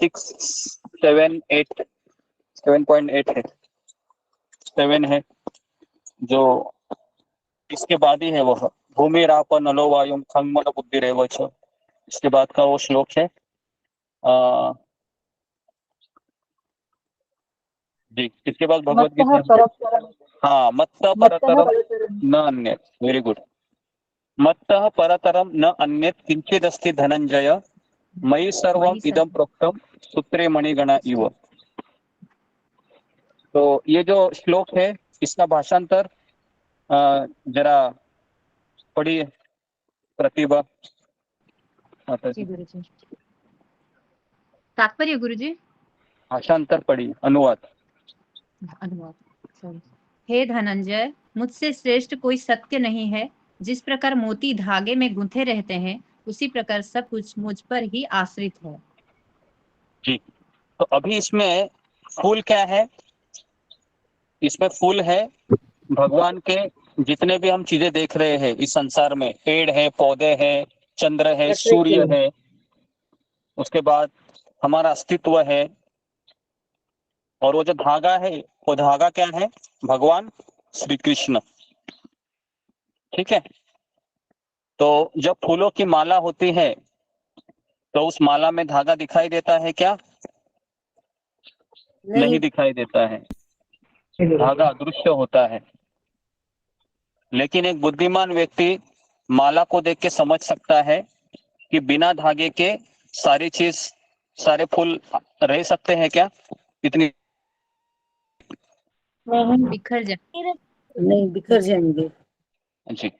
7.8 है, 7 है, जो इसके बाद ही है वो, भूमि राप नलो वायुम खंगमन बुद्धि रेव छ, इसके बाद का वो श्लोक है जी। इसके बाद भगवत गीता, हाँ, मत्तः परतरम न अन्यत्, वेरी गुड। मत्तः परतरम न अन्यत् किंचिदस्ति धनंजय मयि सर्वम इदम प्रोक्तम सूत्रे मणिगणा इव। तो ये जो श्लोक है इसका भाषांतर जरा पढ़िए प्रतिभा माता जी जी। गुरुजी। तात्पर्य गुरुजी। भाषांतर पढ़िए, अनुवाद। अनुवाद सॉरी। हे धनंजय, मुझसे श्रेष्ठ कोई सत्य नहीं है। जिस प्रकार मोती धागे में गुंथे रहते हैं, उसी प्रकार सब कुछ मुझ पर ही आश्रित है। जी, तो अभी इसमें फूल क्या है? इसमें फूल है भगवान के जितने भी हम चीजें देख रहे हैं इस संसार में, पेड़ है, पौधे हैं, चंद्र है, सूर्य है, उसके बाद हमारा अस्तित्व है। और वो जो धागा है, वो धागा क्या है? भगवान श्री कृष्ण। ठीक है, तो जब फूलों की माला होती है तो उस माला में धागा दिखाई देता है क्या? नहीं दिखाई देता है, धागा अदृश्य होता है। लेकिन एक बुद्धिमान व्यक्ति माला को देख के समझ सकता है कि बिना धागे के सारी चीज, सारे फूल रह सकते हैं क्या? इतनी बिखर जाए। नहीं, बिखर जाएंगे। जी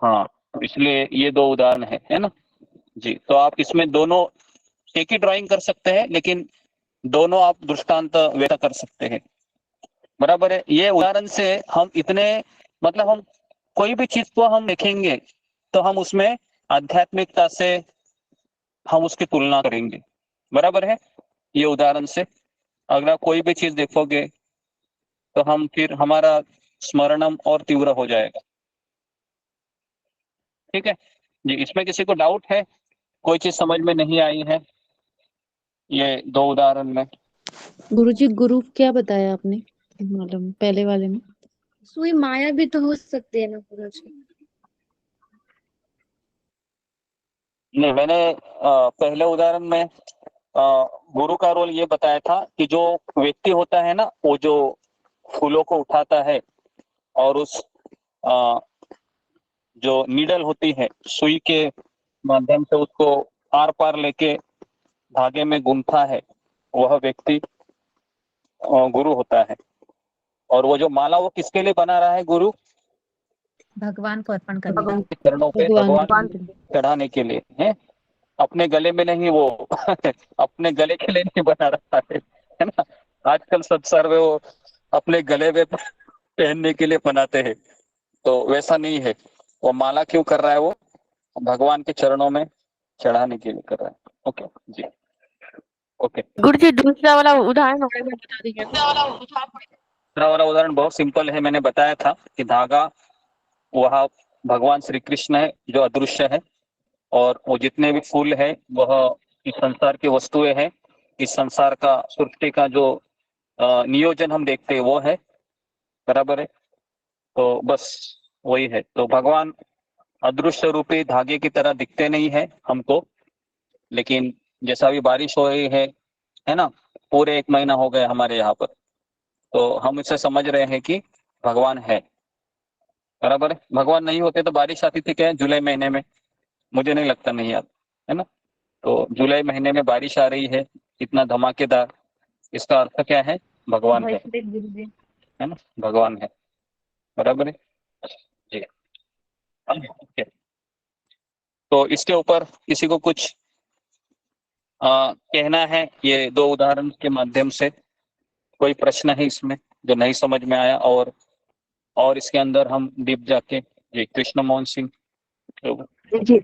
हाँ, तो इसलिए ये दो उदाहरण है ना जी। तो आप इसमें दोनों एक ही ड्राइंग कर सकते हैं, लेकिन दोनों आप दृष्टांत व्यक्त कर सकते हैं, बराबर है। ये उदाहरण से हम इतने मतलब हम कोई भी चीज को हम देखेंगे तो हम उसमें आध्यात्मिकता से हम उसकी तुलना करेंगे, बराबर है। ये उदाहरण से अगर आप कोई भी चीज देखोगे तो हम फिर हमारा स्मरणम और तीव्र हो जाएगा। ठीक है जी। इसमें किसी को डाउट है? कोई चीज समझ में नहीं आई है ये दो उदाहरण में? गुरुजी, गुरु क्या बताया आपने मालूम पहले वाले में? सुई माया भी तो हो सकती है ना गुरुजी। नहीं, मैंने पहले उदाहरण में गुरु का रोल ये बताया था कि जो व्यक्ति होता है ना, वो जो फूलों को उठाता है और उस जो नीडल होती है सुई के माध्यम से उसको आर पार लेके धागे में गुंथा है, वह व्यक्ति गुरु होता है। और वो जो माला वो किसके लिए बना रहा है गुरु? भगवान को अर्पण करने के चरणों पे भगवान चढ़ाने के लिए है, अपने गले में नहीं, वो अपने गले के लिए नहीं बना रहा है ना। आजकल संसार में वो अपने गले में पहनने के लिए बनाते हैं, तो वैसा नहीं है। वो माला क्यों कर रहा है? वो भगवान के चरणों में चढ़ाने के लिए कर रहा है। ओके जी, ओके। गुरु जी, दूसरा वाला उदाहरण बता दीजिए। दूसरा वाला उदाहरण बहुत सिंपल है, मैंने बताया था कि धागा वह भगवान श्री कृष्ण है जो अदृश्य है, और वो जितने भी फूल है वह इस संसार की वस्तुएं हैं। इस संसार का सृष्टि का जो नियोजन हम देखते हैं वो है, बराबर है। तो बस वही है। तो भगवान अदृश्य रूपी धागे की तरह दिखते नहीं है हमको, लेकिन जैसा भी बारिश हो रही है ना, पूरे 1 महीना हो गया हमारे यहाँ पर, तो हम इससे समझ रहे हैं कि भगवान है, बराबर है। भगवान नहीं होते तो बारिश आती थी क्या जुलाई महीने में? मुझे नहीं लगता, नहीं याद है ना। तो जुलाई महीने में बारिश आ रही है इतना धमाकेदार, इसका अर्थ क्या है? भगवान है ना, भगवान है, बराबर है जी। तो इसके ऊपर किसी को कुछ कहना है ये दो उदाहरण के माध्यम से? कोई प्रश्न है इसमें जो नहीं समझ में आया और इसके अंदर हम डीप जाके? जी, कृष्ण मोहन सिंह। जी,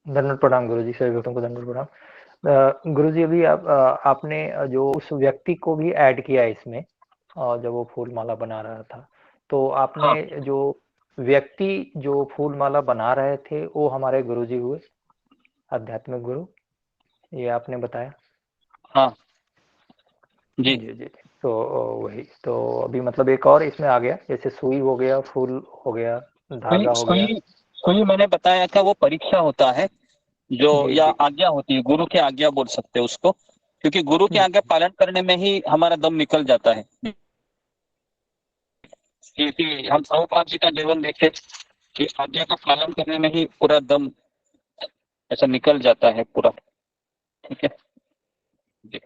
धन्यवाद प्रणाम गुरु जी, सभी भक्तों को धन्यवाद प्रणाम। गुरु जी, अभी आपने जो उस व्यक्ति को भी ऐड किया इसमें, और जब वो फूल माला बना रहा था, तो आपने जो व्यक्ति जो फूल माला बना रहे थे वो हमारे गुरु जी हुए, आध्यात्मिक गुरु, ये आपने बताया। हाँ जी जी जी। तो वही तो अभी मतलब एक और इसमें आ गया, जैसे सुई हो गया, फूल हो गया, धागा हो गया। सुई मैंने बताया था वो परीक्षा होता है जो, या आज्ञा होती है, गुरु की आज्ञा बोल सकते हैं उसको, क्योंकि गुरु की आज्ञा पालन करने में ही हमारा दम निकल जाता है। क्योंकि हम प्रभुपाद जी का जीवन देखे कि आज्ञा का पालन करने में ही पूरा दम ऐसा निकल जाता है पूरा। ठीक है जी,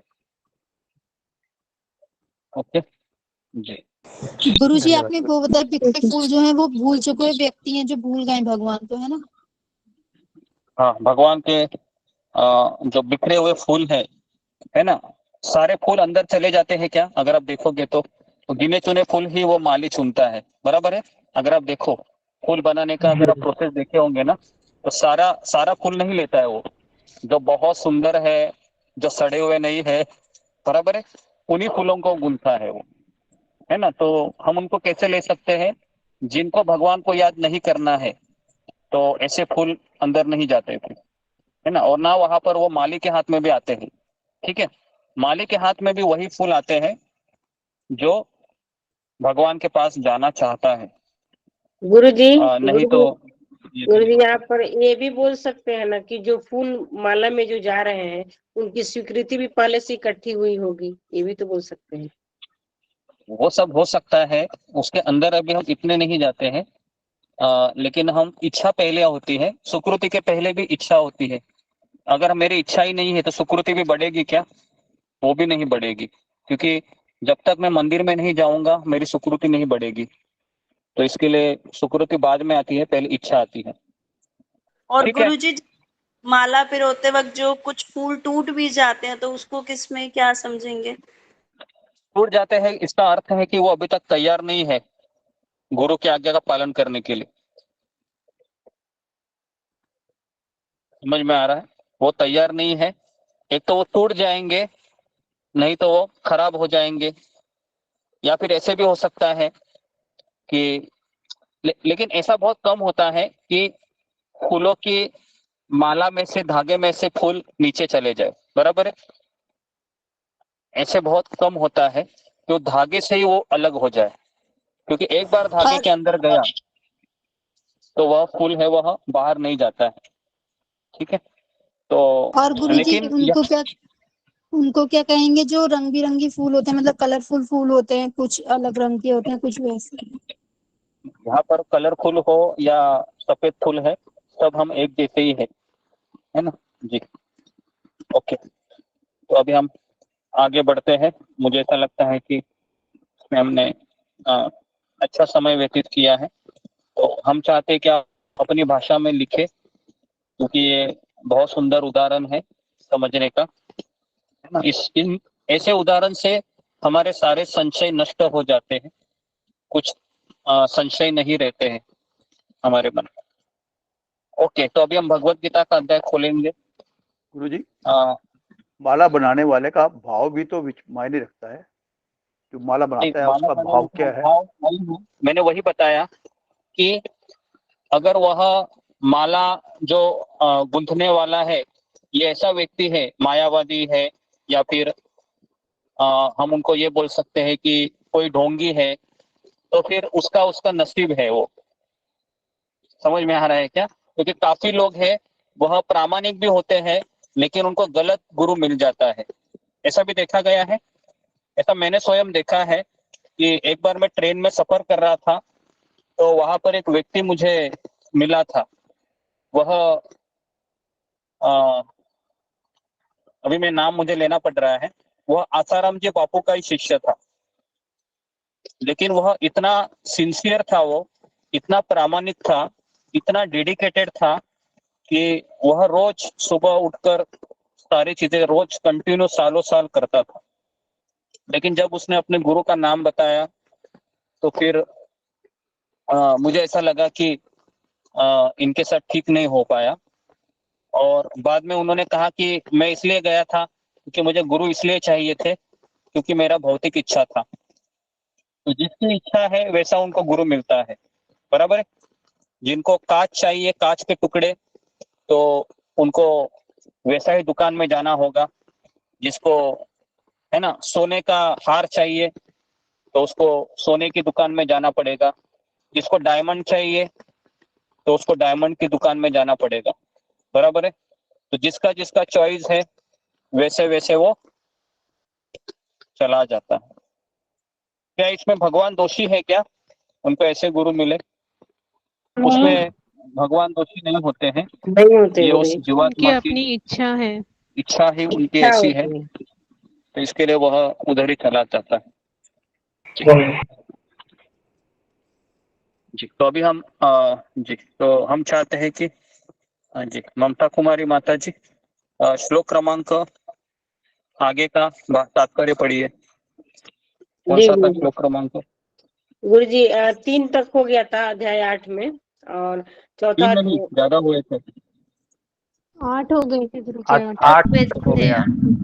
ओके जी। गुरुजी धन्यवाद आपने गुरु। वो बताया बिखरे फूल जो है वो भूल चुके हुए व्यक्ति हैं जो भूल गए भगवान को, है ना? हाँ, भगवान के जो बिखरे हुए फूल है ना, सारे फूल अंदर चले जाते हैं क्या? अगर आप देखोगे तो गिने चुने फूल ही वो माली चुनता है, बराबर है। अगर आप देखो फूल बनाने का अगर आप प्रोसेस देखे होंगे ना, तो सारा सारा फूल नहीं लेता है वो। जो बहुत सुंदर है, जो सड़े हुए नहीं है, बराबर है, उन्हीं फूलों को गुनता है वो, है ना। तो हम उनको कैसे ले सकते हैं? जिनको भगवान को याद नहीं करना है तो ऐसे फूल अंदर नहीं जाते थे, है ना। और ना वहां पर वो माली के हाथ में भी आते हैं। ठीक है, माली के हाथ में भी वही फूल आते हैं जो भगवान के पास जाना चाहता है। गुरुजी नहीं तो ये गुरुजी यहाँ पर ये भी बोल सकते हैं ना कि जो फूल माला में जो जा रहे हैं उनकी स्वीकृति भी पहले से इकट्ठी हुई होगी, ये भी तो बोल सकते हैं। वो सब हो सकता है, उसके अंदर अभी हम इतने नहीं जाते हैं। लेकिन हम इच्छा पहले होती है, सुकृति के पहले भी इच्छा होती है। अगर मेरी इच्छा ही नहीं है तो सुकृति भी बढ़ेगी क्या? वो भी नहीं बढ़ेगी, क्योंकि जब तक मैं मंदिर में नहीं जाऊंगा मेरी सुकृति नहीं बढ़ेगी। तो इसके लिए सुकृति बाद में आती है, पहले इच्छा आती है। और ठीक है, गुरुजी माला पिरोते वक्त जो कुछ फूल टूट भी जाते हैं तो उसको किसमें क्या समझेंगे? टूट जाते हैं, इसका अर्थ है कि वो अभी तक तैयार नहीं है गुरु की आज्ञा का पालन करने के लिए। समझ में आ रहा है? वो तैयार नहीं है, एक तो वो टूट जाएंगे, नहीं तो वो खराब हो जाएंगे। या फिर ऐसे भी हो सकता है कि लेकिन ऐसा बहुत कम होता है कि फूलों की माला में से, धागे में से फूल नीचे चले जाए, बराबर है। ऐसे बहुत कम होता है कि धागे से ही वो अलग हो जाए, क्योंकि एक बार धागे और के अंदर गया तो वह फूल है वह बाहर नहीं जाता है। ठीक है, तो और गुरुजी लेकिन यह उनको क्या कहेंगे जो रंग बिरंगी फूल होते हैं, मतलब कलरफुल फूल होते हैं, कुछ अलग रंग के होते हैं, कुछ वैसे? यहाँ पर कलरफुल हो या सफेद फूल है, सब हम एक जैसे ही है ना जी। ओके, तो अभी हम आगे बढ़ते हैं। मुझे ऐसा लगता है कि इसमें हमने अच्छा समय व्यतीत किया है। तो हम चाहते हैं कि आप अपनी भाषा में लिखें, क्योंकि ये बहुत सुंदर उदाहरण है समझने का, है ना। इन ऐसे उदाहरण से हमारे सारे संशय नष्ट हो जाते हैं, कुछ संशय नहीं रहते हैं हमारे मन में। ओके, तो अभी हम भगवत गीता का अध्याय खोलेंगे। गुरुजी, माला बनाने वाले का भाव भी तो मायने रखता है। जो माला बनाता है उसका भाव क्या है? मैंने वही बताया कि अगर वह माला जो गूंथने वाला है ये ऐसा व्यक्ति है, मायावादी है, या फिर हम उनको ये बोल सकते हैं कि कोई ढोंगी है, तो फिर उसका उसका नसीब है वो। समझ में आ रहा है क्या? क्योंकि काफी लोग हैं वह प्रामाणिक भी होते हैं लेकिन उनको गलत गुरु मिल जाता है, ऐसा भी देखा गया है। ऐसा मैंने स्वयं देखा है कि एक बार मैं ट्रेन में सफर कर रहा था, तो वहां पर एक व्यक्ति मुझे मिला था। वह अभी मैं नाम मुझे लेना पड़ रहा है, वह आसाराम जी बापू का ही शिष्य था। लेकिन वह इतना सिंसियर था, वो इतना प्रामाणिक था, इतना डेडिकेटेड था कि वह रोज सुबह उठकर सारी चीजें रोज कंटिन्यू सालों साल करता था। लेकिन जब उसने अपने गुरु का नाम बताया तो फिर मुझे ऐसा लगा कि इनके साथ ठीक नहीं हो पाया। और बाद में उन्होंने कहा कि मैं इसलिए गया था क्योंकि मुझे गुरु इसलिए चाहिए थे क्योंकि मेरा भौतिक इच्छा था। तो जिसकी इच्छा है वैसा उनको गुरु मिलता है, बराबर है। जिनको कांच चाहिए, कांच के टुकड़े, तो उनको वैसा ही दुकान में जाना होगा। जिसको है ना सोने का हार चाहिए तो उसको सोने की दुकान में जाना पड़ेगा। जिसको डायमंड चाहिए तो उसको डायमंड की दुकान में जाना पड़ेगा, बराबर है। तो जिसका जिसका चॉइस है वैसे वैसे वो चला जाता है। क्या इसमें भगवान दोषी है क्या? उनको ऐसे गुरु मिले? उसमें भगवान दोषी नहीं होते हैं, नहीं होते ये उस गुरुजी। उनकी जीवात्मा की अपनी इच्छा है। इच्छा ही उनकी इच्छा ऐसी है, होती है। तो इसके लिए वह उधर ही चला जाता है। जी, तो अभी हम जी, तो हम चाहते हैं कि जी ममता कुमारी माता जी श्लोक क्रमांक आगे का तात्पर्य पढ़िए। कौन जी सा था गुरुजी। श्लोक क्रमांक? गुरुजी 3 तक हो गया था अध्याय 8 में, और चौथा 3 नहीं, ज्यादा हुए थे। 8 हो गए थे गुरुजी। 8 8 तक हो गया,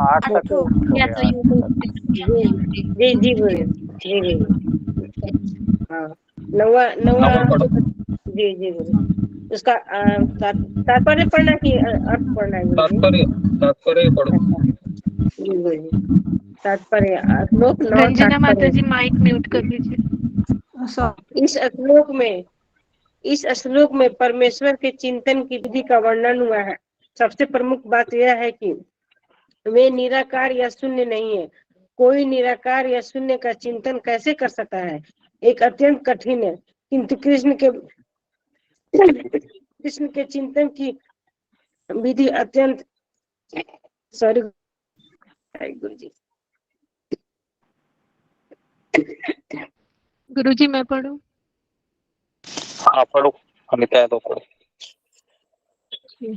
8 तक हो या गया। तो यूट्यूब जी जी गुरुजी। जी जी हाँ, नवा पढ़ो। जी जी गुरुजी। उसका तात्पर्य पढ़ना कि अर्थ पढ़ना है गुरुजी? तात्पर्य पढ़ो। जी गुरुजी। तात्पर्य श्लोक 9 रंजना माता तात्पर्य। जी माइक म्यूट कर लीजिए। इस श्लोक में परमेश्वर के चिंतन की विधि का वर्णन हुआ है। सबसे प्रमुख बात यह है कि वे निराकार या शून्य नहीं है। कोई निराकार या शून्य का चिंतन कैसे कर सकता है? एक अत्यंत कठिन है, किंतु कृष्ण के चिंतन की विधि अत्यंत गुरुजी। गुरुजी मैं पढ़ूं? हाँ पढ़ो, अमिता तो पढ़ो।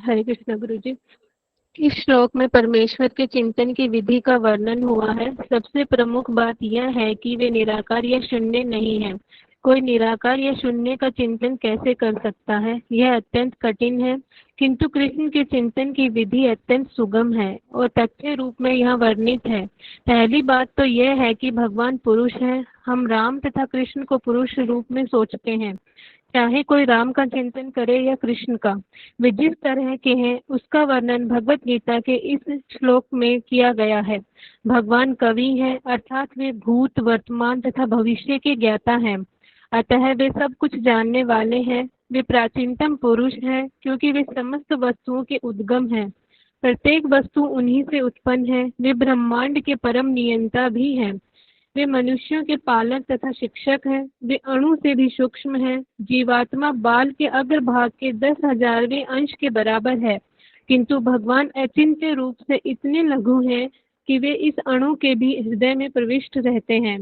हरे कृष्ण गुरुजी। इस श्लोक में परमेश्वर के चिंतन की विधि का वर्णन हुआ है। सबसे प्रमुख बात यह है कि वे निराकार या शून्य नहीं है। कोई निराकार या शून्य का चिंतन कैसे कर सकता है? यह अत्यंत कठिन है, किंतु कृष्ण के चिंतन की विधि अत्यंत सुगम है और तथ्य रूप में यह वर्णित है। पहली बात तो यह है कि भगवान पुरुष है। हम राम तथा कृष्ण को पुरुष रूप में सोचते हैं, चाहे कोई राम का चिंतन करे या कृष्ण का। वे जिस तरह के हैं उसका वर्णन भगवत गीता के इस श्लोक में किया गया है। भगवान कवि हैं, अर्थात वे भूत, वर्तमान तथा भविष्य के ज्ञाता हैं, अतः वे सब कुछ जानने वाले हैं। वे प्राचीनतम पुरुष हैं, क्योंकि वे समस्त वस्तुओं के उद्गम हैं। प्रत्येक वस्तु उन्हीं से उत्पन्न है। वे ब्रह्मांड के परम नियंता भी हैं। वे मनुष्यों के पालक तथा शिक्षक हैं। वे अणु से भी सूक्ष्म हैं। जीवात्मा बाल के अग्रभाग के 10,000वें अंश के बराबर है, किंतु भगवान अचिंत्य रूप से इतने लघु हैं कि वे इस अणु के भी हृदय में प्रविष्ट रहते हैं।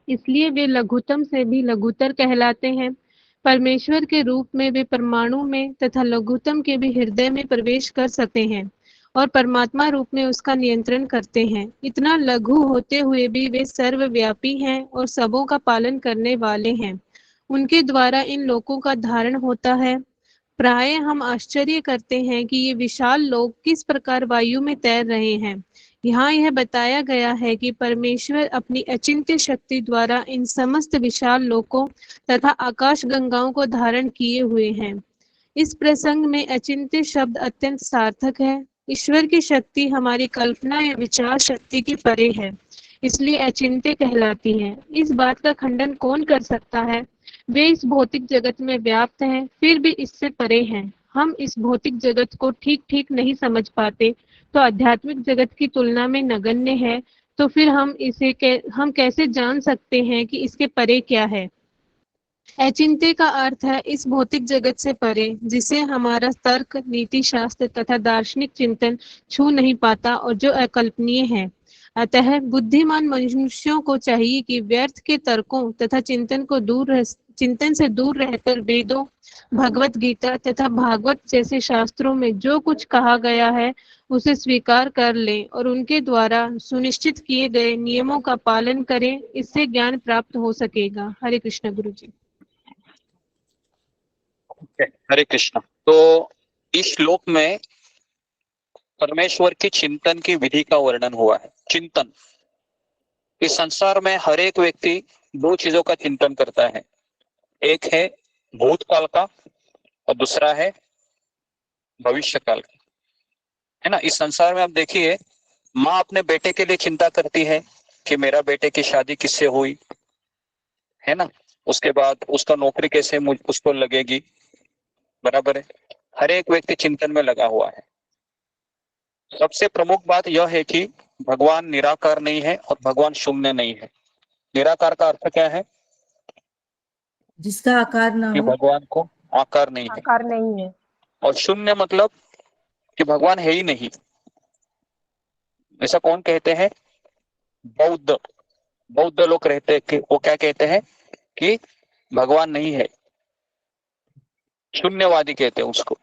इसलिए वे लघुतम से भी लघुतर कहलाते हैं। परमेश्वर के रूप में वे परमाणु में तथा लघुतम के भी हृदय में प्रवेश कर सकते हैं और परमात्मा रूप में उसका नियंत्रण करते हैं। इतना लघु होते हुए भी वे सर्वव्यापी हैं और सबों का पालन करने वाले हैं। उनके द्वारा इन लोकों का धारण होता है। प्राय हम आश्चर्य करते हैं कि ये विशाल लोक किस प्रकार वायु में तैर रहे हैं। यहाँ यह बताया गया है कि परमेश्वर अपनी अचिंत्य शक्ति द्वारा इन समस्त विशाल लोकों तथा आकाश गंगाओं को धारण किए हुए हैं। इस प्रसंग में अचिंत्य शब्द अत्यंत सार्थक है। ईश्वर की शक्ति हमारी कल्पना या विचार शक्ति के परे है, इसलिए अचिंत्य कहलाती है। इस बात का खंडन कौन कर सकता है? वे इस भौतिक जगत में व्याप्त हैं, फिर भी इससे परे हैं। हम इस भौतिक जगत को ठीक ठीक नहीं समझ पाते, तो आध्यात्मिक जगत की तुलना में नगण्य है। तो फिर हम कैसे जान सकते हैं कि इसके परे क्या है? अचिंत्य का अर्थ है इस भौतिक जगत से परे, जिसे हमारा तर्क, नीति शास्त्र तथा दार्शनिक चिंतन छू नहीं पाता और जो अकल्पनीय है। अतः बुद्धिमान मनुष्यों को चाहिए कि व्यर्थ के तर्कों तथा चिंतन से दूर रहकर वेदों, भगवत गीता तथा भागवत जैसे शास्त्रों में जो कुछ कहा गया है उसे स्वीकार कर लें और उनके द्वारा सुनिश्चित किए गए नियमों का पालन करें। इससे ज्ञान प्राप्त हो सकेगा। हरे कृष्ण गुरु जी। हरे कृष्ण। तो इस श्लोक में परमेश्वर की चिंतन की विधि का वर्णन हुआ है। चिंतन, इस संसार में हर एक व्यक्ति 2 चीजों का चिंतन करता है। एक है भूतकाल का और दूसरा है भविष्य काल का, है ना। इस संसार में आप देखिए, माँ अपने बेटे के लिए चिंता करती है कि मेरा बेटे की शादी किससे हुई, है ना। उसके बाद उसका नौकरी कैसे उसको लगेगी, बराबर है। हर एक व्यक्ति चिंतन में लगा हुआ है। सबसे प्रमुख बात यह है कि भगवान निराकार नहीं है और भगवान शून्य नहीं है। निराकार का अर्थ क्या है? जिसका आकार ना कि हो। भगवान को आकार नहीं है। आकार नहीं है। और शून्य मतलब कि भगवान है ही नहीं। ऐसा कौन कहते हैं? बौद्ध। बौद्ध लोग रहते हैं कि वो क्या कहते हैं कि भगवान नहीं है, शून्यवादी कहते हैं उसको।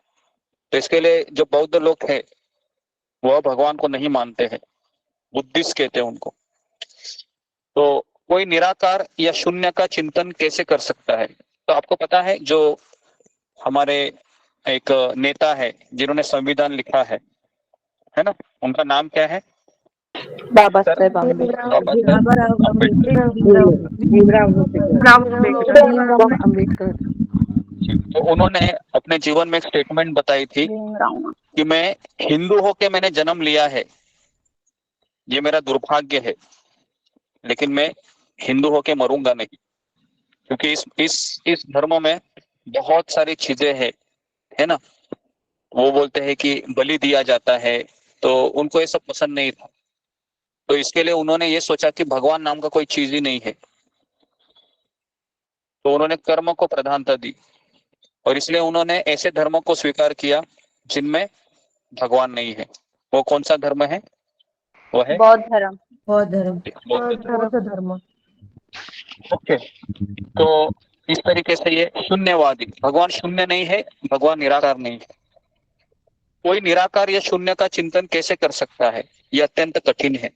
तो इसके लिए जो बौद्ध लोग हैं वह भगवान को नहीं मानते हैं, बुद्धिस्ट कहते हैं उनको। तो कोई निराकार या शून्य का चिंतन कैसे कर सकता है? तो आपको पता है जो हमारे एक नेता है जिन्होंने संविधान लिखा है ना, उनका नाम क्या है? बाबा साहेब अम्बेडकर। अम्बेडकर। तो उन्होंने अपने जीवन में एक स्टेटमेंट बताई थी कि मैं हिंदू होके मैंने जन्म लिया है, ये मेरा दुर्भाग्य है, लेकिन मैं हिंदू होके मरूंगा नहीं, क्योंकि इस धर्म में बहुत सारी चीजें है ना। वो बोलते हैं कि बलि दिया जाता है, तो उनको ये सब पसंद नहीं था। तो इसके लिए उन्होंने ये सोचा कि भगवान नाम का कोई चीज ही नहीं है, तो उन्होंने कर्म को प्रधानता दी और इसलिए उन्होंने ऐसे धर्मों को स्वीकार किया जिनमें भगवान नहीं है। वो कौन सा धर्म है? वो है बौद्ध धर्म। बौद्ध धर्म। बौद्ध धर्म। ओके। तो इस तरीके से ये शून्यवादी, भगवान शून्य नहीं है, भगवान निराकार नहीं है। कोई निराकार या शून्य का चिंतन कैसे कर सकता है? ये अत्यंत कठिन है,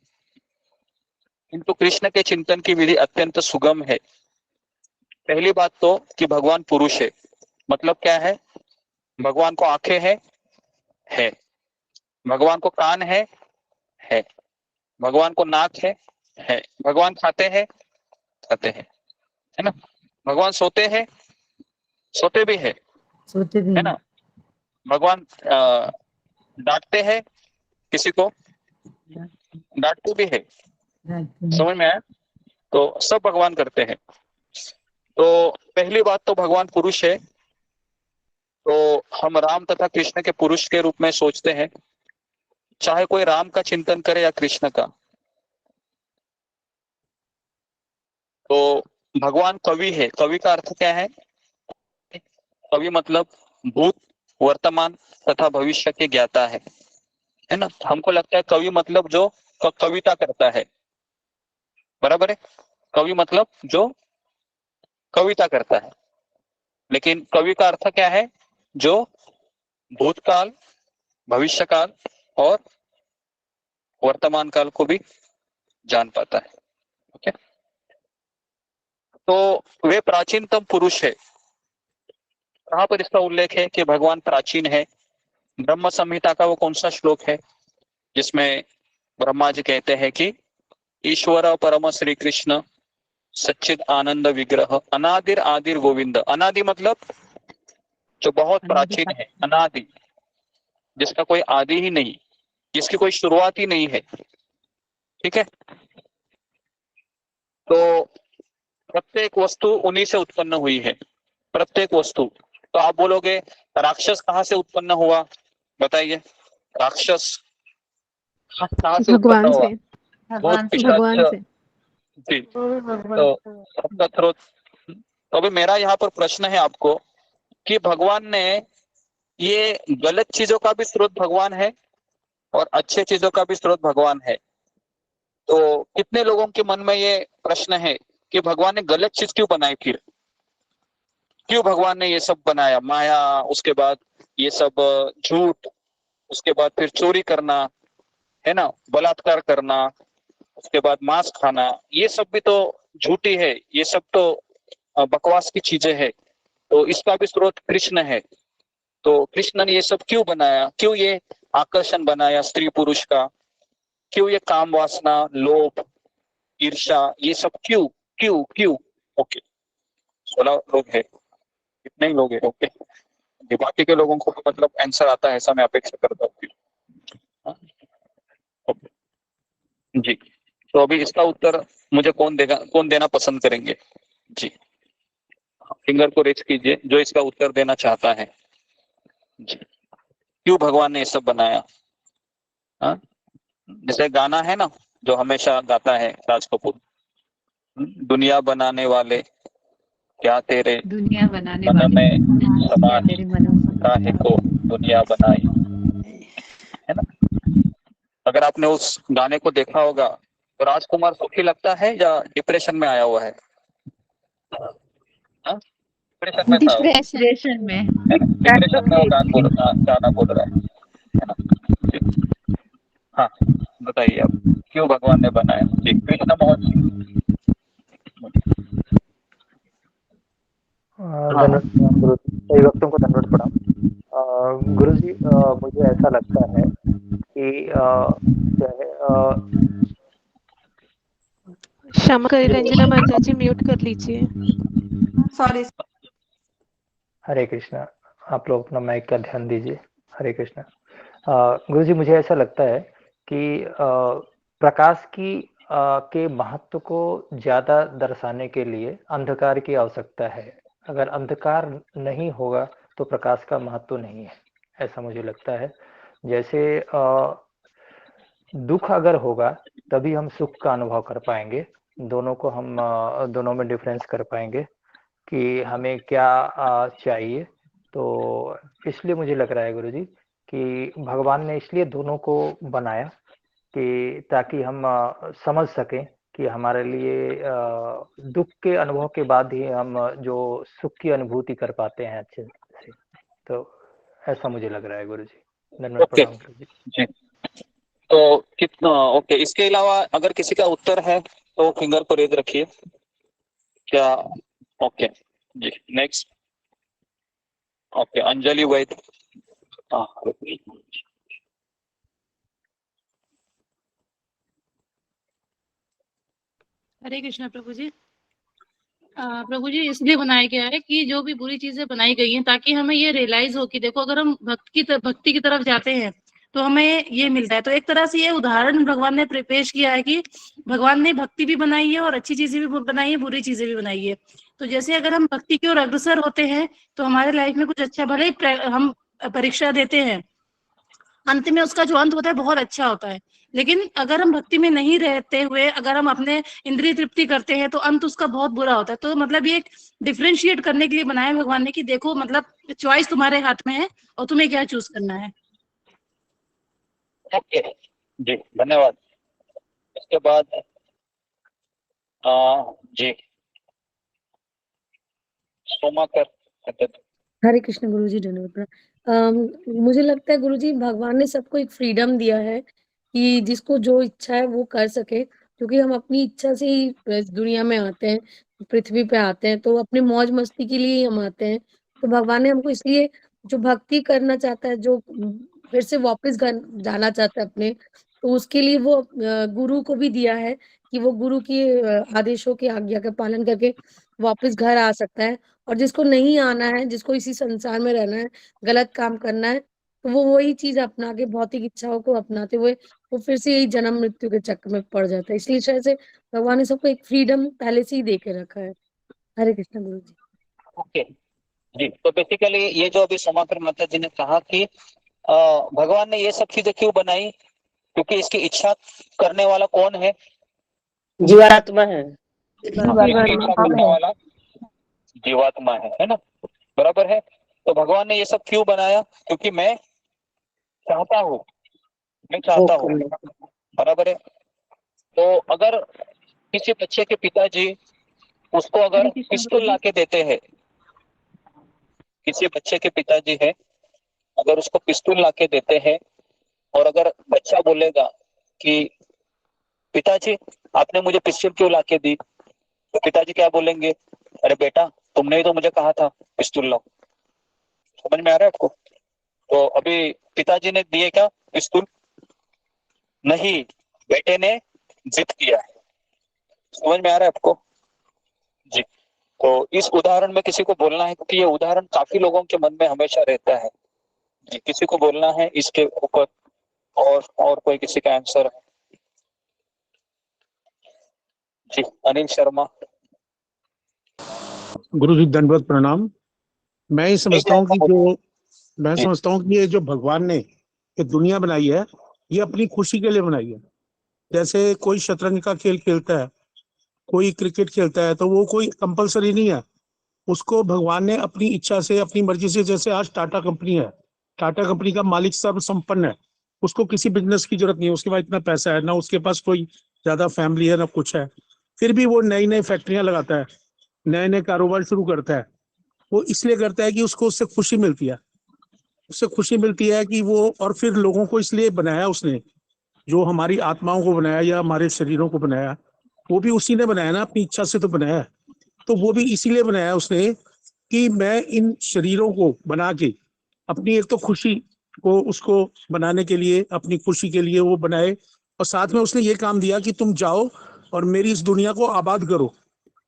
किंतु कृष्ण के चिंतन की विधि अत्यंत सुगम है। पहली बात तो कि भगवान पुरुष है। मतलब क्या है? भगवान को आंखें है। भगवान को कान है। भगवान को नाक है। भगवान खाते हैं है ना। भगवान सोते भी है ना। भगवान डांटते हैं किसी को, डांटते भी है। समझ में आया? तो सब भगवान करते हैं। तो पहली बात तो भगवान पुरुष है, तो हम राम तथा कृष्ण के पुरुष के रूप में सोचते हैं, चाहे कोई राम का चिंतन करे या कृष्ण का। तो भगवान कवि है। कवि का अर्थ क्या है? कवि मतलब भूत, वर्तमान तथा भविष्य के ज्ञाता है ना। हमको लगता है कवि मतलब जो कविता करता है, बराबर है। कवि मतलब जो कविता करता है, लेकिन कवि का अर्थ क्या है? जो भूतकाल, भविष्यकाल और वर्तमान काल को भी जान पाता है। ओके। तो वे प्राचीनतम पुरुष है। कहां पर इसका उल्लेख है कि भगवान प्राचीन है? ब्रह्म संहिता का वो कौन सा श्लोक है जिसमें ब्रह्मा जी कहते हैं कि ईश्वर परम श्री कृष्ण सच्चिद आनंद विग्रह अनादिर आदिर गोविंद। अनादि मतलब जो बहुत प्राचीन है, अनादि जिसका कोई आदि ही नहीं, जिसकी कोई शुरुआत ही नहीं है। ठीक है। तो प्रत्येक वस्तु उन्हीं से उत्पन्न हुई है, प्रत्येक वस्तु। तो आप बोलोगे राक्षस कहाँ से उत्पन्न हुआ? बताइए, राक्षस कहाँ से उत्पन्न भगवान हुआ? से। बहुत भगवान से। जी। तो सबका स्रोत। तो अभी मेरा यहाँ पर प्रश्न है आपको कि भगवान ने ये गलत चीजों का भी स्रोत भगवान है और अच्छे चीजों का भी स्रोत भगवान है। तो कितने लोगों के मन में ये प्रश्न है कि भगवान ने गलत चीज क्यों बनाई? फिर क्यों भगवान ने ये सब बनाया? माया, उसके बाद ये सब झूठ, उसके बाद फिर चोरी करना, है ना, बलात्कार करना, उसके बाद मांस खाना, ये सब भी तो झूठी है, ये सब तो बकवास की चीजें है। तो इसका भी स्रोत कृष्ण है। तो कृष्ण ने ये सब क्यों बनाया? क्यों ये आकर्षण बनाया स्त्री पुरुष का? क्यों ये काम वासना, लोभ, ईर्ष्या, ये सब क्यों क्यों क्यों? ओके, 16 लोग है, कितने ही लोग है? ओके, ये बाकी के लोगों को मतलब आंसर आता है ऐसा मैं अपेक्षा करता हूँ। जी। तो अभी इसका उत्तर मुझे कौन देगा, कौन देना पसंद करेंगे? जी, फिंगर को रेज कीजिए जो इसका उत्तर देना चाहता है। जी, क्यों भगवान ने ये सब बनाया? हाँ, जैसे गाना है ना जो हमेशा गाता है राज कपूर, दुनिया बनाने वाले क्या तेरे दुनिया बनाने मन वाले में क्या समान तेरे मनों काहे को दुनिया बनाई, है ना। अगर आपने उस गाने को देखा होगा तो राजकुमार सुखी लगता है या डिप्रेशन में आया हुआ है? डिप्रेशन में था वो, डिप्रेशन में। डिप्रेशन में वो गाना बोल रहा है ना। हाँ बताइए आप क्यों भगवान ने बनाया? जी कृष्ण मोहन जी। धन्यवाद गुरु जी, सभी भक्तों को धन्यवाद प्रणाम। गुरु जी मुझे ऐसा लगता है कि क्या है, क्षमा करें रंजना माता जी, म्यूट कर लीजिए। सॉरी। हरे कृष्णा, आप लोग अपना माइक का ध्यान दीजिए। हरे कृष्णा। गुरु जी मुझे ऐसा लगता है कि प्रकाश के महत्व को ज्यादा दर्शाने के लिए अंधकार की आवश्यकता है। अगर अंधकार नहीं होगा तो प्रकाश का महत्व नहीं है, ऐसा मुझे लगता है। जैसे दुख अगर होगा तभी हम सुख का अनुभव कर पाएंगे, दोनों को हम दोनों में डिफरेंस कर पाएंगे कि हमें क्या चाहिए। तो इसलिए मुझे लग रहा है गुरु जी कि भगवान ने इसलिए दोनों को बनाया कि ताकि हम समझ सकें कि हमारे लिए दुख के अनुभव के बाद ही हम जो सुख की अनुभूति कर पाते हैं अच्छे से। तो ऐसा मुझे लग रहा है गुरु जी। धन्यवाद प्रणाम गुरु जी। जी तो कितना ओके, इसके अलावा अगर किसी का उत्तर है तो फिंगर को रेज रखिए। क्या ओके जी नेक्स्ट। ओके अंजलि वैद। हरे कृष्णा प्रभु जी। प्रभु जी इसलिए बनाया गया है कि जो भी बुरी चीजें बनाई गई हैं ताकि हमें ये रियलाइज हो कि देखो अगर हम भक्ति की तरफ जाते हैं तो हमें ये मिलता है। तो एक तरह से ये उदाहरण भगवान ने पेश किया है कि भगवान ने भक्ति भी बनाई है और अच्छी चीजें भी बनाई है, बुरी चीजें भी बनाई है। तो जैसे अगर हम भक्ति की ओर अग्रसर होते हैं तो हमारे लाइफ में कुछ अच्छा, भले ही हम परीक्षा देते हैं, अंत में उसका जो अंत होता है बहुत अच्छा होता है। लेकिन अगर हम भक्ति में नहीं रहते हुए अगर हम अपने इंद्रिय तृप्ति करते हैं तो अंत उसका बहुत बुरा होता है। तो मतलब ये एक डिफरेंशिएट करने के लिए बनाया भगवान ने कि देखो मतलब चॉइस तुम्हारे हाथ में है और तुम्हें क्या चूज करना है। ओके जी धन्यवाद। इसके बाद जी सोमाकर। हरे कृष्ण गुरु जी, धन्यवाद। मुझे लगता है गुरु जी भगवान ने सबको एक फ्रीडम दिया है कि जिसको जो इच्छा है वो कर सके, क्योंकि हम अपनी इच्छा से ही इस दुनिया में आते हैं, पृथ्वी पे आते हैं, तो अपनी मौज मस्ती के लिए ही हम आते हैं। तो भगवान ने हमको इसलिए, जो भक्ति करना चाहता है, जो फिर से वापस घर जाना चाहता है अपने, तो उसके लिए वो गुरु को भी दिया है कि वो गुरु की आदेशों की आज्ञा का पालन करके वापस घर आ सकता है। और जिसको नहीं आना है, जिसको इसी संसार में रहना है, गलत काम करना है, तो वो वही चीज अपना के भौतिक इच्छाओं को अपनाते हुए वो फिर से यही जन्म मृत्यु के चक्कर में पड़ जाता है। इसलिए शायद से भगवान ने सबको एक फ्रीडम पहले से ही दे के रखा है। हरे कृष्ण गुरु जी। ओके जी तो बेसिकली ये जो अभी सोमाकर माता जी ने कहा कि भगवान ने ये सब चीजें क्यों बनाई, क्योंकि इसकी इच्छा करने वाला कौन है? जीवात्मा है। इसकी इच्छा करने वाला जीवात्मा है ना, बराबर है। तो भगवान ने ये सब क्यों बनाया? क्योंकि मैं चाहता हूँ, बराबर है। तो अगर किसी बच्चे के पिताजी उसको अगर पिस्तौल ला के देते हैं, किसी बच्चे के पिताजी है अगर उसको पिस्तौल ला के देते हैं और अगर बच्चा बोलेगा कि पिताजी आपने मुझे पिस्तौल क्यों ला के दी, तो पिताजी क्या बोलेंगे? अरे बेटा तुमने ही तो मुझे कहा था पिस्तौल लाओ। समझ में आ रहा है आपको? तो अभी पिताजी ने दिए क्या पिस्तौल? नहीं, बेटे ने जिद किया है। समझ में आ रहा है आपको? जी तो इस उदाहरण में किसी को बोलना है, क्योंकि ये उदाहरण काफी लोगों के मन में हमेशा रहता है। जी किसी को बोलना है इसके ऊपर और कोई किसी का आंसर है? जी अनिल शर्मा। गुरु जी दंडवत प्रणाम। मैं ये समझता हूँ कि ये जो भगवान ने ये दुनिया बनाई है ये अपनी खुशी के लिए बनाई है। जैसे कोई शतरंज का खेल खेलता है, कोई क्रिकेट खेलता है, तो वो कोई कंपलसरी नहीं है उसको भगवान ने अपनी इच्छा से, अपनी मर्जी से, जैसे आज टाटा कंपनी है, टाटा कंपनी का मालिक सर्व संपन्न है, उसको किसी बिजनेस की जरूरत नहीं है, उसके पास इतना पैसा है ना, उसके पास कोई ज्यादा फैमिली है ना कुछ है, फिर भी वो नई नई फैक्ट्रियां लगाता है, नए नए कारोबार शुरू करता है। वो इसलिए करता है कि उसको उससे खुशी मिलती है, उससे खुशी मिलती है कि वो, और फिर लोगों को इसलिए बनाया उसने, जो हमारी आत्माओं को बनाया या हमारे शरीरों को बनाया, वो भी उसी ने बनाया ना, अपनी इच्छा से तो बनाया है। तो वो भी इसीलिए बनाया उसने कि मैं इन शरीरों को बना के अपनी एक तो खुशी को, उसको बनाने के लिए, अपनी खुशी के लिए वो बनाए, और साथ में उसने ये काम दिया कि तुम जाओ और मेरी इस दुनिया को आबाद करो,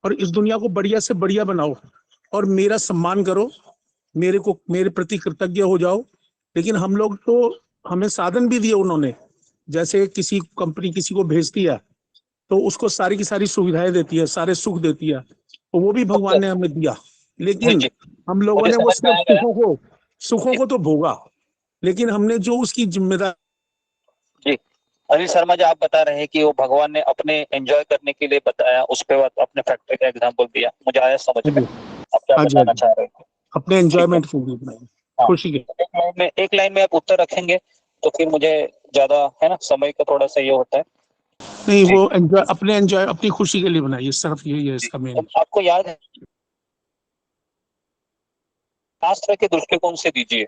और इस दुनिया को बढ़िया से बढ़िया बनाओ, और मेरा सम्मान करो, मेरे प्रति कृतज्ञ हो जाओ। लेकिन हम लोग तो, हमें साधन भी दिए उन्होंने, जैसे किसी कंपनी किसी को भेजती है तो उसको सारी की सारी सुविधाएं देती है, सारे सुख देती है, तो वो भी भगवान ने हमें दिया। लेकिन हम लोगों ने वो सिर्फ सुखों को तो भोगा, लेकिन हमने जो उसकी जिम्मेदारी। जी अनिल शर्मा जी, आप बता रहे हैं कि वो भगवान ने अपने एंजॉय करने के लिए बताया, उस पे अपने फैक्ट्री का एग्जांपल दिया, मुझे आया समझ में आप क्या बताना चाह रहे थे। अपने एंजॉयमेंट के लिए बनाई, खुशी के। एक लाइन में आप उत्तर रखेंगे तो फिर मुझे ज्यादा, है ना, समय का थोड़ा सा ये होता है। नहीं, वो एंजॉय अपनी खुशी के लिए बनाई, सिर्फ यही है इसका मेन। आपको याद है, शास्त्र के दृष्टिकोण से दीजिए,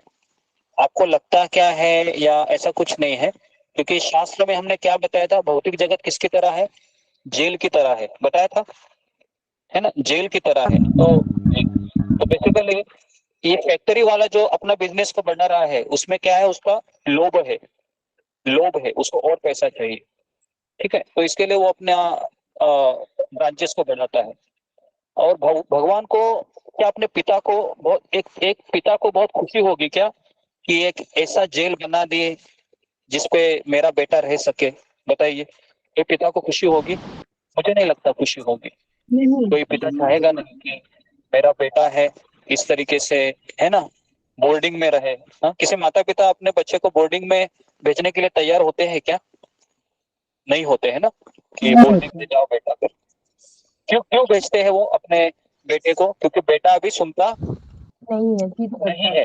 आपको लगता क्या है, या ऐसा कुछ नहीं है? क्योंकि शास्त्र में हमने क्या बताया था, भौतिक जगत किसकी तरह है? जेल की तरह है, बताया था, है ना, जेल की तरह है। तो बेसिकली ये फैक्ट्री वाला जो अपना बिजनेस को बढ़ा रहा है, उसमें क्या है, उसका लोभ है, लोभ है, उसको और पैसा चाहिए, ठीक है। तो इसके लिए वो अपना ब्रांचेस को बढ़ाता है। और भगवान को क्या, अपने पिता को बहुत, एक पिता को बहुत खुशी होगी क्या कि एक ऐसा जेल बना दिए जिसपे मेरा बेटा रह सके? बताइए, ये पिता को खुशी होगी? मुझे नहीं लगता खुशी होगी। कोई पिता चाहेगा नहीं कि मेरा बेटा है इस तरीके से, है ना, बोर्डिंग में रहे। हाँ, किसी माता पिता अपने बच्चे को बोर्डिंग में भेजने के लिए तैयार होते हैं क्या? नहीं होते, है ना, कि बोर्डिंग में जाओ बेटा कर। क्यों भेजते हैं वो अपने बेटे को? क्योंकि बेटा अभी सुनता नहीं है,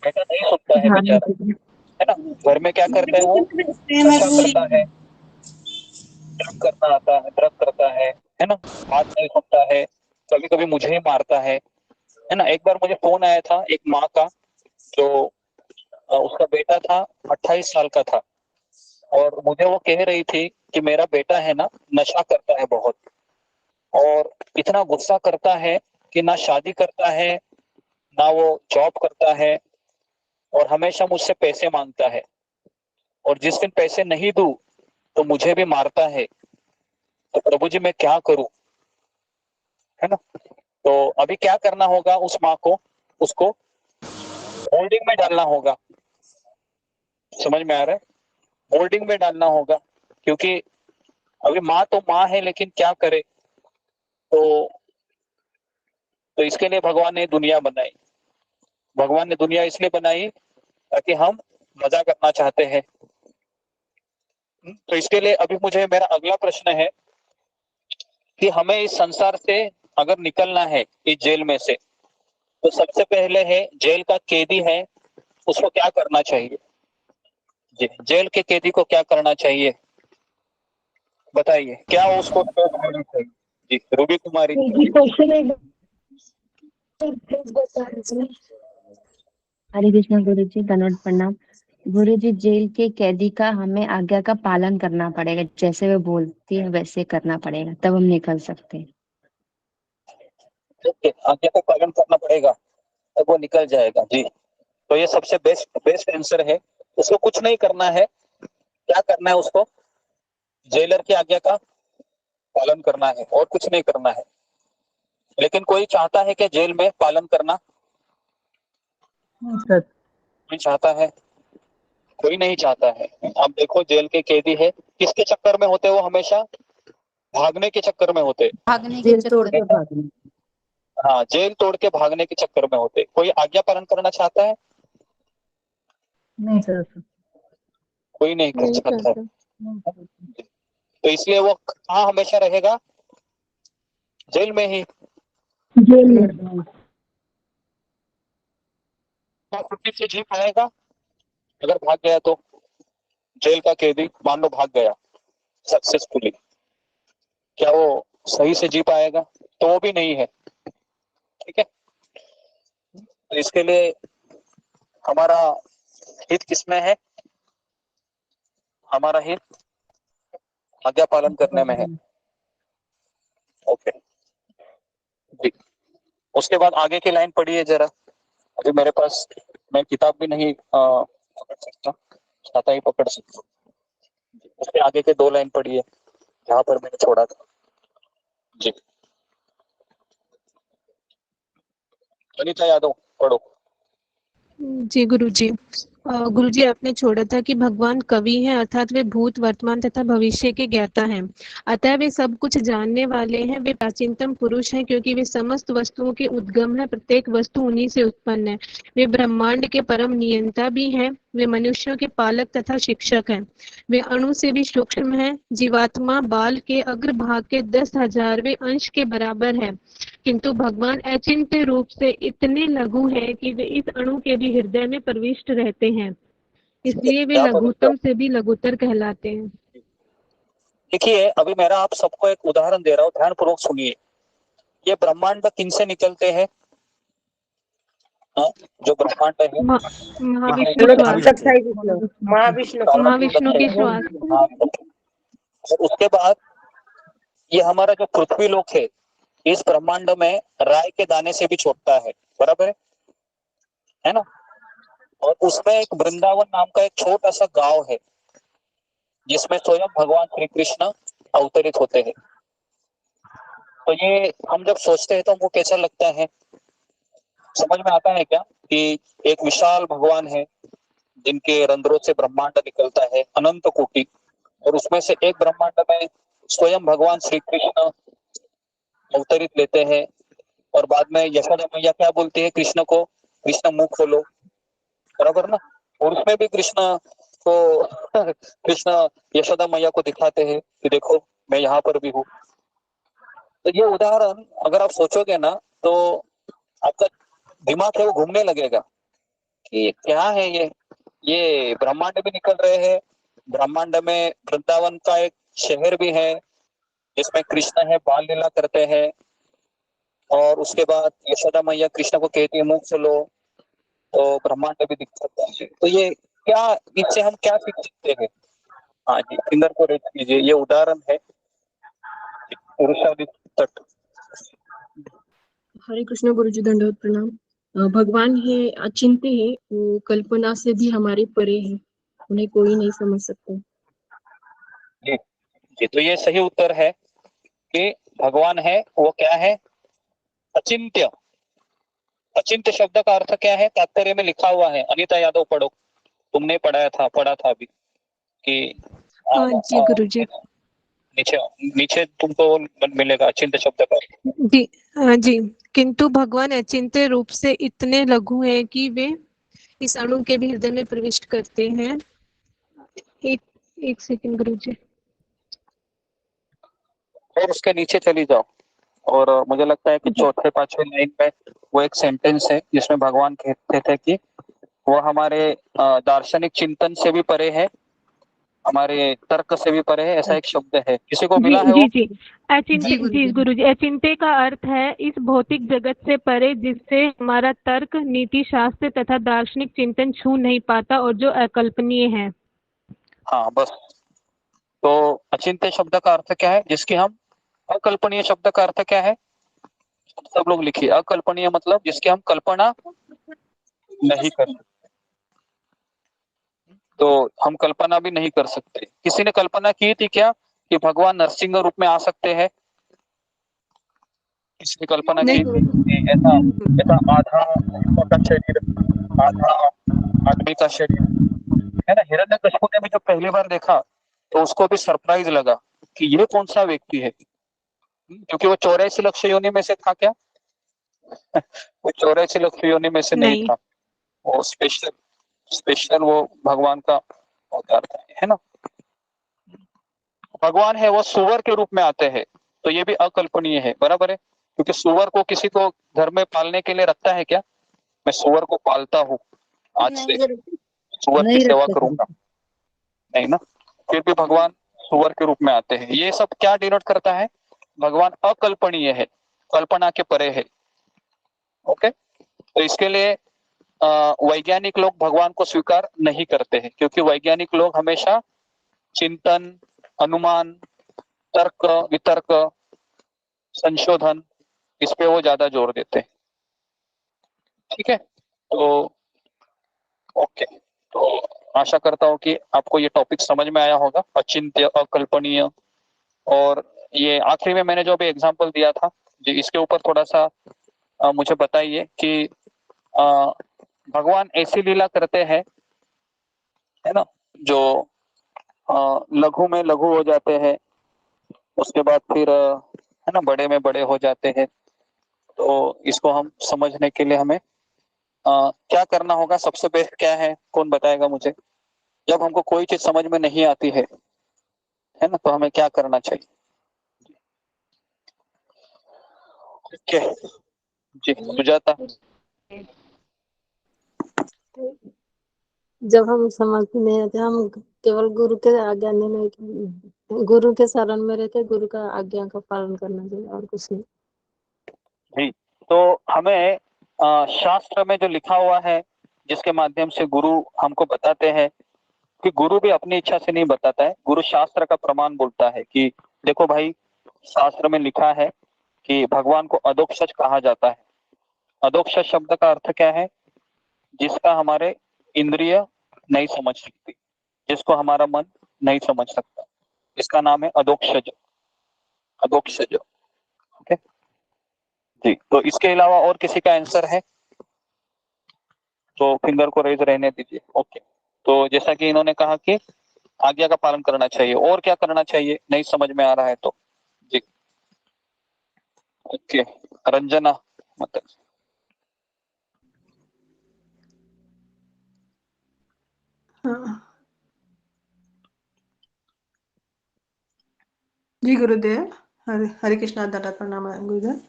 बेटा नहीं सुनता है बेचारा, है ना। घर में क्या करते हैं वो, नशा करता है, ड्रग करना आता है, ड्रग करता है ना, बात नहीं सुनता है, कभी कभी मुझे ही मारता है ना। एक बार मुझे फोन आया था एक माँ का, जो उसका बेटा था 28 साल का था, और मुझे वो कह रही थी कि मेरा बेटा है ना, नशा करता है बहुत, और इतना गुस्सा करता है कि ना शादी करता है, ना वो जॉब करता है, और हमेशा मुझसे पैसे मांगता है, और जिस दिन पैसे नहीं दूं तो मुझे भी मारता है। तो प्रभु जी मैं क्या करूं, है ना। तो अभी क्या करना होगा उस माँ को, उसको होल्डिंग में डालना होगा, समझ में आ रहा है? होल्डिंग में डालना होगा, क्योंकि अभी माँ तो माँ है, लेकिन क्या करे। तो इसके लिए भगवान ने दुनिया बनाई। भगवान ने दुनिया इसलिए बनाई ताकि हम मजा करना चाहते हैं। तो इसके लिए अभी मुझे, मेरा अगला प्रश्न है कि हमें इस संसार से अगर निकलना है, इस जेल में से, तो सबसे पहले है जेल का कैदी है, उसको क्या करना चाहिए? जेल के कैदी को क्या करना चाहिए, बताइए, क्या उसको करना चाहिए? जी रूबी कुमारी। हरे कृष्णा गुरु जी, धन्यवाद प्रणाम। गुरु जी, जेल के कैदी का हमें आज्ञा का पालन करना पड़ेगा, जैसे वे बोलती है वैसे करना पड़ेगा, तब हम निकल सकते हैं। आज्ञा का पालन करना पड़ेगा तब वो निकल जाएगा। जी, तो ये सबसे बेस्ट आंसर है। उसको कुछ नहीं करना है, क्या करना है उसको? जेलर की आज्ञा का पालन करना है, और कुछ नहीं करना है। लेकिन कोई चाहता है कि जेल में पालन करना? कोई चाहता है? कोई नहीं चाहता है। आप देखो, जेल के कैदी है, किसके चक्कर में होते? वो हमेशा भागने के चक्कर में होते, भागने के चक्कर में। हाँ, जेल तोड़ के भागने के चक्कर में होते। कोई आज्ञा पालन करना चाहता है? नहीं सर, कोई नहीं कर सकता। तो इसलिए वो कहाँ हमेशा रहेगा? जेल में ही। जेल में। छुट्टी से जी पाएगा? अगर भाग गया तो जेल का कैदी मान लो भाग गया सक्सेसफुली, क्या वो सही से जी पाएगा? तो वो भी नहीं है। ठीक है, तो इसके लिए हमारा हित किसमें है? हमारा हित आज्ञा पालन करने में है। ओके जी। उसके बाद आगे की लाइन पढ़िए जरा। अभी मेरे पास, मैं किताब भी नहीं पकड़ सकता, खाता ही पकड़ सकता। उसके आगे के 2 लाइन पढ़िए जहां पर मैंने छोड़ा था जी। अनीता यादव पढ़ो। जी गुरुजी। गुरुजी आपने छोड़ा था कि भगवान कवि हैं, अर्थात वे भूत, वर्तमान तथा भविष्य के ज्ञाता हैं। अतः वे सब कुछ जानने वाले हैं। वे प्राचीनतम पुरुष हैं क्योंकि वे समस्त वस्तुओं के उद्गम है। प्रत्येक वस्तु उन्हीं से उत्पन्न है। वे ब्रह्मांड के परम नियंता भी हैं। वे मनुष्यों के पालक तथा शिक्षक हैं। वे अणु से भी सूक्ष्म हैं। जीवात्मा बाल के अग्रभाग के 10,000वें अंश के बराबर है, किंतु भगवान अचिंत्य रूप से इतने लघु हैं कि वे इस अणु के भी हृदय में प्रविष्ट रहते हैं, इसलिए वे लघुतम से भी लघुतर कहलाते हैं। देखिए, अभी मेरा आप सबको एक उदाहरण दे रहा हूँ, ध्यान पूर्वक सुनिए। ये ब्रह्मांड किन से निकलते हैं? जो ब्रह्मांड है महाविष्णु के श्वास। और उसके बाद ये हमारा जो पृथ्वी लोक है, इस ब्रह्मांड में राय के दाने से भी छोटा है, बराबर है ना? और उसमें एक वृंदावन नाम का एक छोटा सा गांव है जिसमें स्वयं भगवान श्री कृष्ण अवतरित होते हैं। तो ये हम जब सोचते हैं तो हमको कैसा लगता है? समझ में आता है क्या कि एक विशाल भगवान है जिनके रंध्रों से ब्रह्मांड निकलता है, अनंत कोटि, और उसमें से एक ब्रह्मांड में स्वयं भगवान श्री कृष्ण अवतरित लेते हैं। और बाद में यशोदा मैया क्या बोलती है कृष्ण को? कृष्ण मुंह खोलो, बराबर ना? और उसमें भी कृष्ण को कृष्ण यशोदा मैया को दिखाते हैं कि देखो मैं यहाँ पर भी हूँ। तो ये उदाहरण अगर आप सोचोगे ना तो आपका दिमाग है वो घूमने लगेगा कि क्या है ये ब्रह्मांड भी निकल रहे हैं, ब्रह्मांड में वृंदावन का एक शहर भी है जिसमें कृष्ण है, बाल लीला करते हैं, और उसके बाद यशोदा मैया कृष्ण को कहती है मुंह खोलो, तो ब्रह्मांड भी दिखता है। तो ये क्या, इससे हम क्या सीख सकते हैं? हाँ जी, फिंगर को रेट कीजिए। ये उदाहरण है पुरुषादि तट। हरे कृष्ण गुरुजी, दंडवत प्रणाम। भगवान है अचिंत्य है, वो कल्पना से भी हमारे परे है, उन्हें कोई नहीं समझ सकता। जी जी, तो ये सही उत्तर है कि भगवान है वो क्या है? अचिंत्य। अचिंत्य शब्द का अर्थ क्या है? तात्पर्य में लिखा हुआ है। अनीता यादव पढ़ो, तुमने पढ़ा था अभी कि जी गुरुजी। नीचे नीचे तुमको मिलेगा अचिंत्य शब्द का। जी जी, किंतु भगवान अचिंत्य रूप से इतने लघु हैं कि वे इस अणु के भी हृदय में प्रविष्ट करते हैं। एक सेकंड गुरुजी। और उसके नीचे चली जाओ, और मुझे लगता है कि चौथे 5वें लाइन में वो एक सेंटेंस है जिसमें भगवान कहते थे कि वो हमारे दार्शनिक चिंतन से भी परे है, हमारे तर्क से भी परे है। ऐसा एक शब्द है, किसी को मिला है वो? जी अचिंत्य। जी गुरुजी, अचिंत्य का अर्थ है इस भौतिक जगत से परे, जिससे हमारा तर्क, नीति शास्त्र तथा दार्शनिक चिंतन छू नहीं पाता और जो अकल्पनीय है। हाँ बस, तो अचिंत्य शब्द का अर्थ क्या है? जिसकी हम अकल्पनीय शब्द का अर्थ क्या है? सब लोग लिखिए। अकल्पनीय मतलब जिसकी हम कल्पना नहीं कर सकते। तो हम कल्पना भी नहीं कर सकते। किसी ने कल्पना की थी क्या कि भगवान नरसिंह रूप में आ सकते हैं? किसी ने कल्पना की थी ऐसा आधा का शरीर, आधा आदमी का शरीर, है ना? हिरण्यकशिपु ने भी जब पहली बार देखा तो उसको भी सरप्राइज लगा कि ये कौन सा व्यक्ति है, क्योंकि वो 84 लक्ष योनि में से था क्या? वो 84 लक्ष योनि में से नहीं था, वो स्पेशल वो भगवान का अवतार था, है ना? भगवान है वो सुअर के रूप में आते हैं, तो ये भी अकल्पनीय है, बराबर है। क्योंकि सुअर को किसी को घर में पालने के लिए रखता है क्या? मैं सुअर को पालता हूँ, आज से सुअर की नहीं सेवा रखते करूंगा, नहीं ना। फिर भी भगवान सुअर के रूप में आते हैं। ये सब क्या डिनोट करता है? भगवान अकल्पनीय है, कल्पना के परे है। ओके, तो इसके लिए वैज्ञानिक लोग भगवान को स्वीकार नहीं करते हैं, क्योंकि वैज्ञानिक लोग हमेशा चिंतन, अनुमान, तर्क वितर्क, संशोधन, इस पे वो ज्यादा जोर देते हैं। ठीक है, तो ओके, तो आशा करता हूँ कि आपको ये टॉपिक समझ में आया होगा, अचिंत्य, अकल्पनीय। और ये आखिरी में मैंने जो भी एग्जांपल दिया था जी, इसके ऊपर थोड़ा सा मुझे बताइए कि भगवान ऐसी लीला करते हैं, है ना, जो लघु में लघु हो जाते हैं, उसके बाद फिर है ना बड़े में बड़े हो जाते हैं। तो इसको हम समझने के लिए हमें क्या करना होगा? सबसे बेस्ट क्या है, कौन बताएगा मुझे? जब हमको कोई चीज समझ में नहीं आती है ना, तो हमें क्या करना चाहिए? ओके जी, सुजाता। जब हम समझते नहीं आते, हम केवल गुरु के आज्ञा नहीं, गुरु के शरण में रहते, गुरु का आज्ञा का पालन करना चाहिए, और कुछ नहीं। जी, तो हमें शास्त्र में जो लिखा हुआ है, जिसके माध्यम से गुरु हमको बताते हैं, कि गुरु भी अपनी इच्छा से नहीं बताता है, गुरु शास्त्र का प्रमाण बोलता है कि देखो भाई, शास्त्र में लिखा है कि भगवान को अधोक्षज कहा जाता है। अधोक्षज शब्द का अर्थ क्या है? जिसका हमारे इंद्रिय नहीं समझ सकती, जिसको हमारा मन नहीं समझ सकता, इसका नाम है अधोक्षज। अधोक्षज, ओके जी। तो इसके अलावा और किसी का आंसर है तो फिंगर को रेज रहने दीजिए। ओके, तो जैसा कि इन्होंने कहा कि आज्ञा का पालन करना चाहिए, और क्या करना चाहिए नहीं समझ में आ रहा है तो जी। ओके, रंजना मतलब हाँ जी गुरुदेव, हरे हरे कृष्णा, दंडवत प्रणाम गुरुदेव।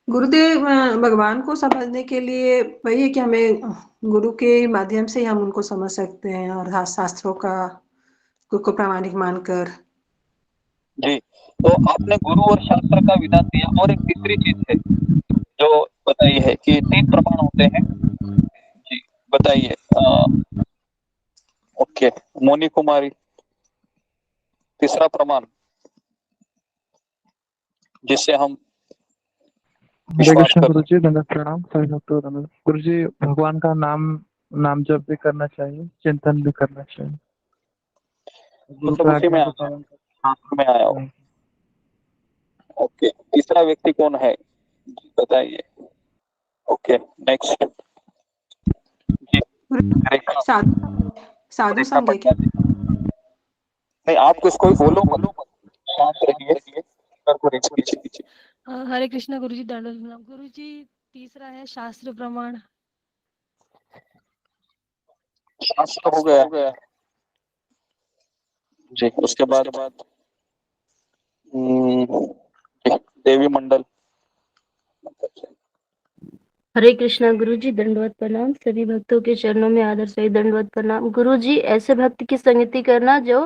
गुरुदेव, भगवान को समझने के लिए वही है कि हमें गुरु के माध्यम से ही हम उनको समझ सकते हैं, और शास्त्रों को प्रामाणिक मानकर। जी, तो आपने गुरु और शास्त्र का विधान दिया, और एक तीसरी चीज है जो बताई है कि 3 प्रमाण होते हैं जी, बताइए। ओके, मोनी कुमारी, तीसरा प्रमाण जिससे हम हरे विश्वास कृष्ण कर गुरु जी, दंडवत प्रणाम। सभी भक्तों को दंडवत। गुरु जी, भगवान का नाम जप भी करना चाहिए, चिंतन भी करना चाहिए, गुरु मतलब का उसी में आज्ञा का आया, पालन शास्त्र में आया हो। ओके, तीसरा व्यक्ति कौन है बताइए। ओके, नेक्स्ट जी, रेखा। साधु संघ है क्या? नहीं, आप किसको बोलो मत, शांत रहिए, को रेज कीजिए। हरे कृष्णा गुरुजी, दंडवत प्रणाम गुरुजी। तीसरा है शास्त्र प्रमाण। शास्त्र हो गया जी। उसके बाद देवी मंडल। हरे कृष्णा गुरुजी, दंडवत प्रणाम। सभी भक्तों के चरणों में आदर सहित दंडवत प्रणाम। गुरुजी, ऐसे भक्त की संगति करना जो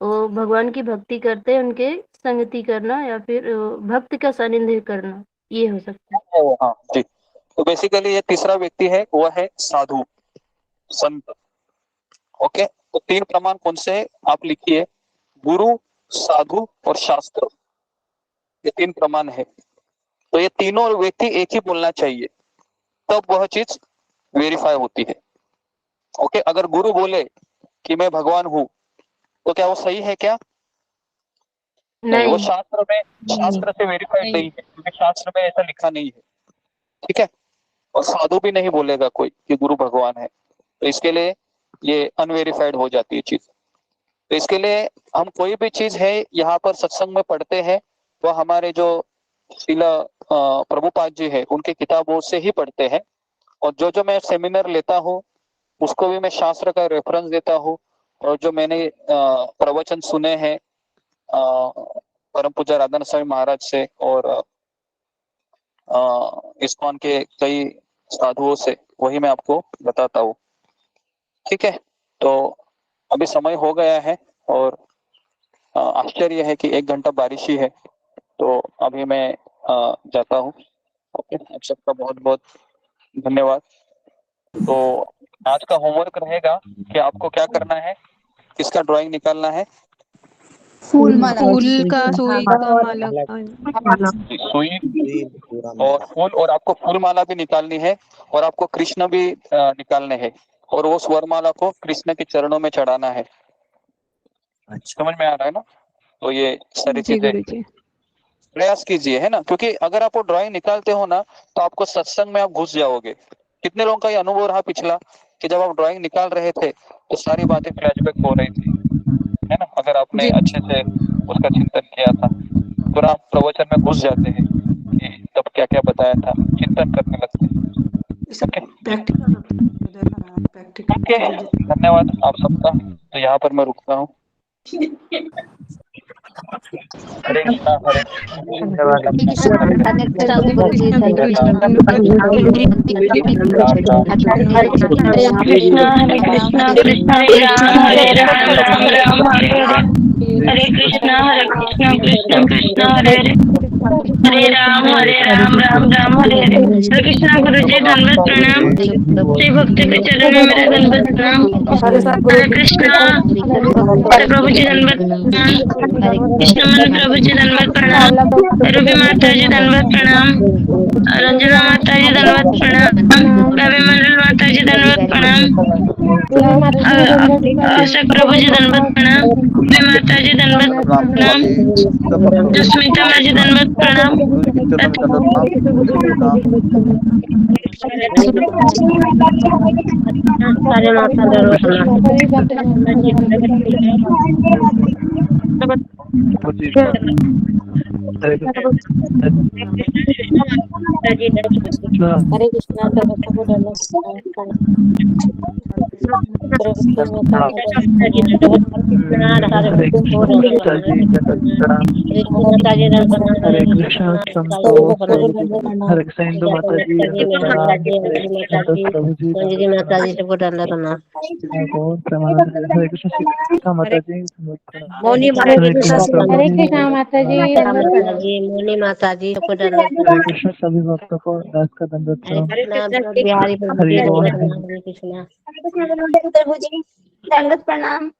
भगवान की भक्ति करते हैं, उनके संगति करना, या फिर भक्त का सानिध्य करना, ये हो सकता है। हाँ जी, तो बेसिकली ये तीसरा व्यक्ति है, वो है साधु संत। ओके, तो 3 प्रमाण कौन से आप लिखिए, गुरु, साधु और शास्त्र, ये 3 प्रमाण है। तो ये तीनों व्यक्ति एक ही बोलना चाहिए, तब वह चीज वेरीफाई होती है। ओके, अगर गुरु बोले कि मैं भगवान हूं, तो क्या वो सही है क्या? नहीं, वो शास्त्र से वेरीफाइड नहीं है, क्योंकि शास्त्र में ऐसा लिखा नहीं है। ठीक है, और साधु भी नहीं बोलेगा कोई कि गुरु भगवान है, तो इसके लिए ये अनवेरिफाइड हो जाती है चीज। तो इसके लिए हम कोई भी चीज है यहाँ पर सत्संग में पढ़ते हैं, वो हमारे जो शिला प्रभुपाद जी है उनके किताबों से ही पढ़ते हैं। और जो मैं सेमिनार लेता हूँ उसको भी मैं शास्त्र का रेफरेंस देता हूँ, और जो मैंने प्रवचन सुने हैं परम पूज्य राधानाथ स्वामी महाराज से और इस्कॉन के कई साधुओं से, वही मैं आपको बताता हूँ। ठीक है, तो अभी समय हो गया है और आश्चर्य है कि 1 घंटा बारिश ही है, तो अभी मैं जाता हूँ। ओके, आप सबका बहुत बहुत धन्यवाद। तो आज का होमवर्क रहेगा कि आपको क्या करना है, किसका ड्राइंग निकालना है? फूल माला फूल का, सुई का, माला का। सुई और फूल, और आपको फूल माला भी निकालनी है और आपको कृष्ण भी निकालने हैं और वो स्वरमाला को कृष्ण के चरणों में चढ़ाना है। समझ में आ रहा है ना? तो ये सारी जी चीजें गुरुजी। प्रयास कीजिए, है ना, क्योंकि अगर आप वो ड्राइंग निकालते हो ना तो आपको सत्संग में आप घुस जाओगे। कितने लोगों का ये अनुभव रहा पिछला कि जब आप ड्राइंग निकाल रहे थे तो सारी बातें फ्लैशबैक हो रही थी, है ना? अगर आपने अच्छे से उसका चिंतन किया था, पूरा आप प्रवचन में घुस जाते हैं कि तब क्या क्या बताया था, चिंतन करने लगते हैं। ओके, धन्यवाद आप सबका। तो यहाँ पर मैं रुकता हूँ। हरे कृष्णा हरे कृष्णा हरे कृष्णा कृष्णा राम हरे राम राम राम हरे हरे, हरे कृष्णा कृष्णा कृष्णा हरे हरे, हरे राम राम राम हरे हरे। हरे कृष्णा गुरु जी, धन्यवाद प्रणाम। श्री भक्ति के चरण में मेरा धन्यवाद प्रणाम। हरे कृष्णा प्रभु जी, धन्यवाद प्रणाम। कृष्णमन प्रभु जी, धन्यवाद प्रणाम। रूबी माता जी, धन्यवाद प्रणाम। रंजना माता जी, धन्यवाद प्रणाम। रवि मंडल माता जी, धन्यवाद प्रणाम। आशा प्रभु जी, धन्यवाद प्रणाम। रूबी माता जी, धन्यवाद प्रणाम। जसमीता माता जी, धन्यवाद प्रणाम। सारे माता धन्यवाद हरे कृष्णा सर्वस्व हरे कृष्णा संतो हरे सिंधु माता जी प्रणाम, प्रभु जी माता जी सबको धन्यवाद प्रणाम। हरे कृष्ण सीता माता जी मौनी माता हरे जी, कृष्ण हरे कृष्णा माता जी, मौनी माता जी सबको धन्यवाद हरे प्रणाम। कृष्ण सभी भक्तों को दास का दंडवत हरे प्रणाम। कृष्णा बिहारी प्रभु जी, हरि बोल। हरे कृष्णा। प्रभु जी दंडवत प्रणाम।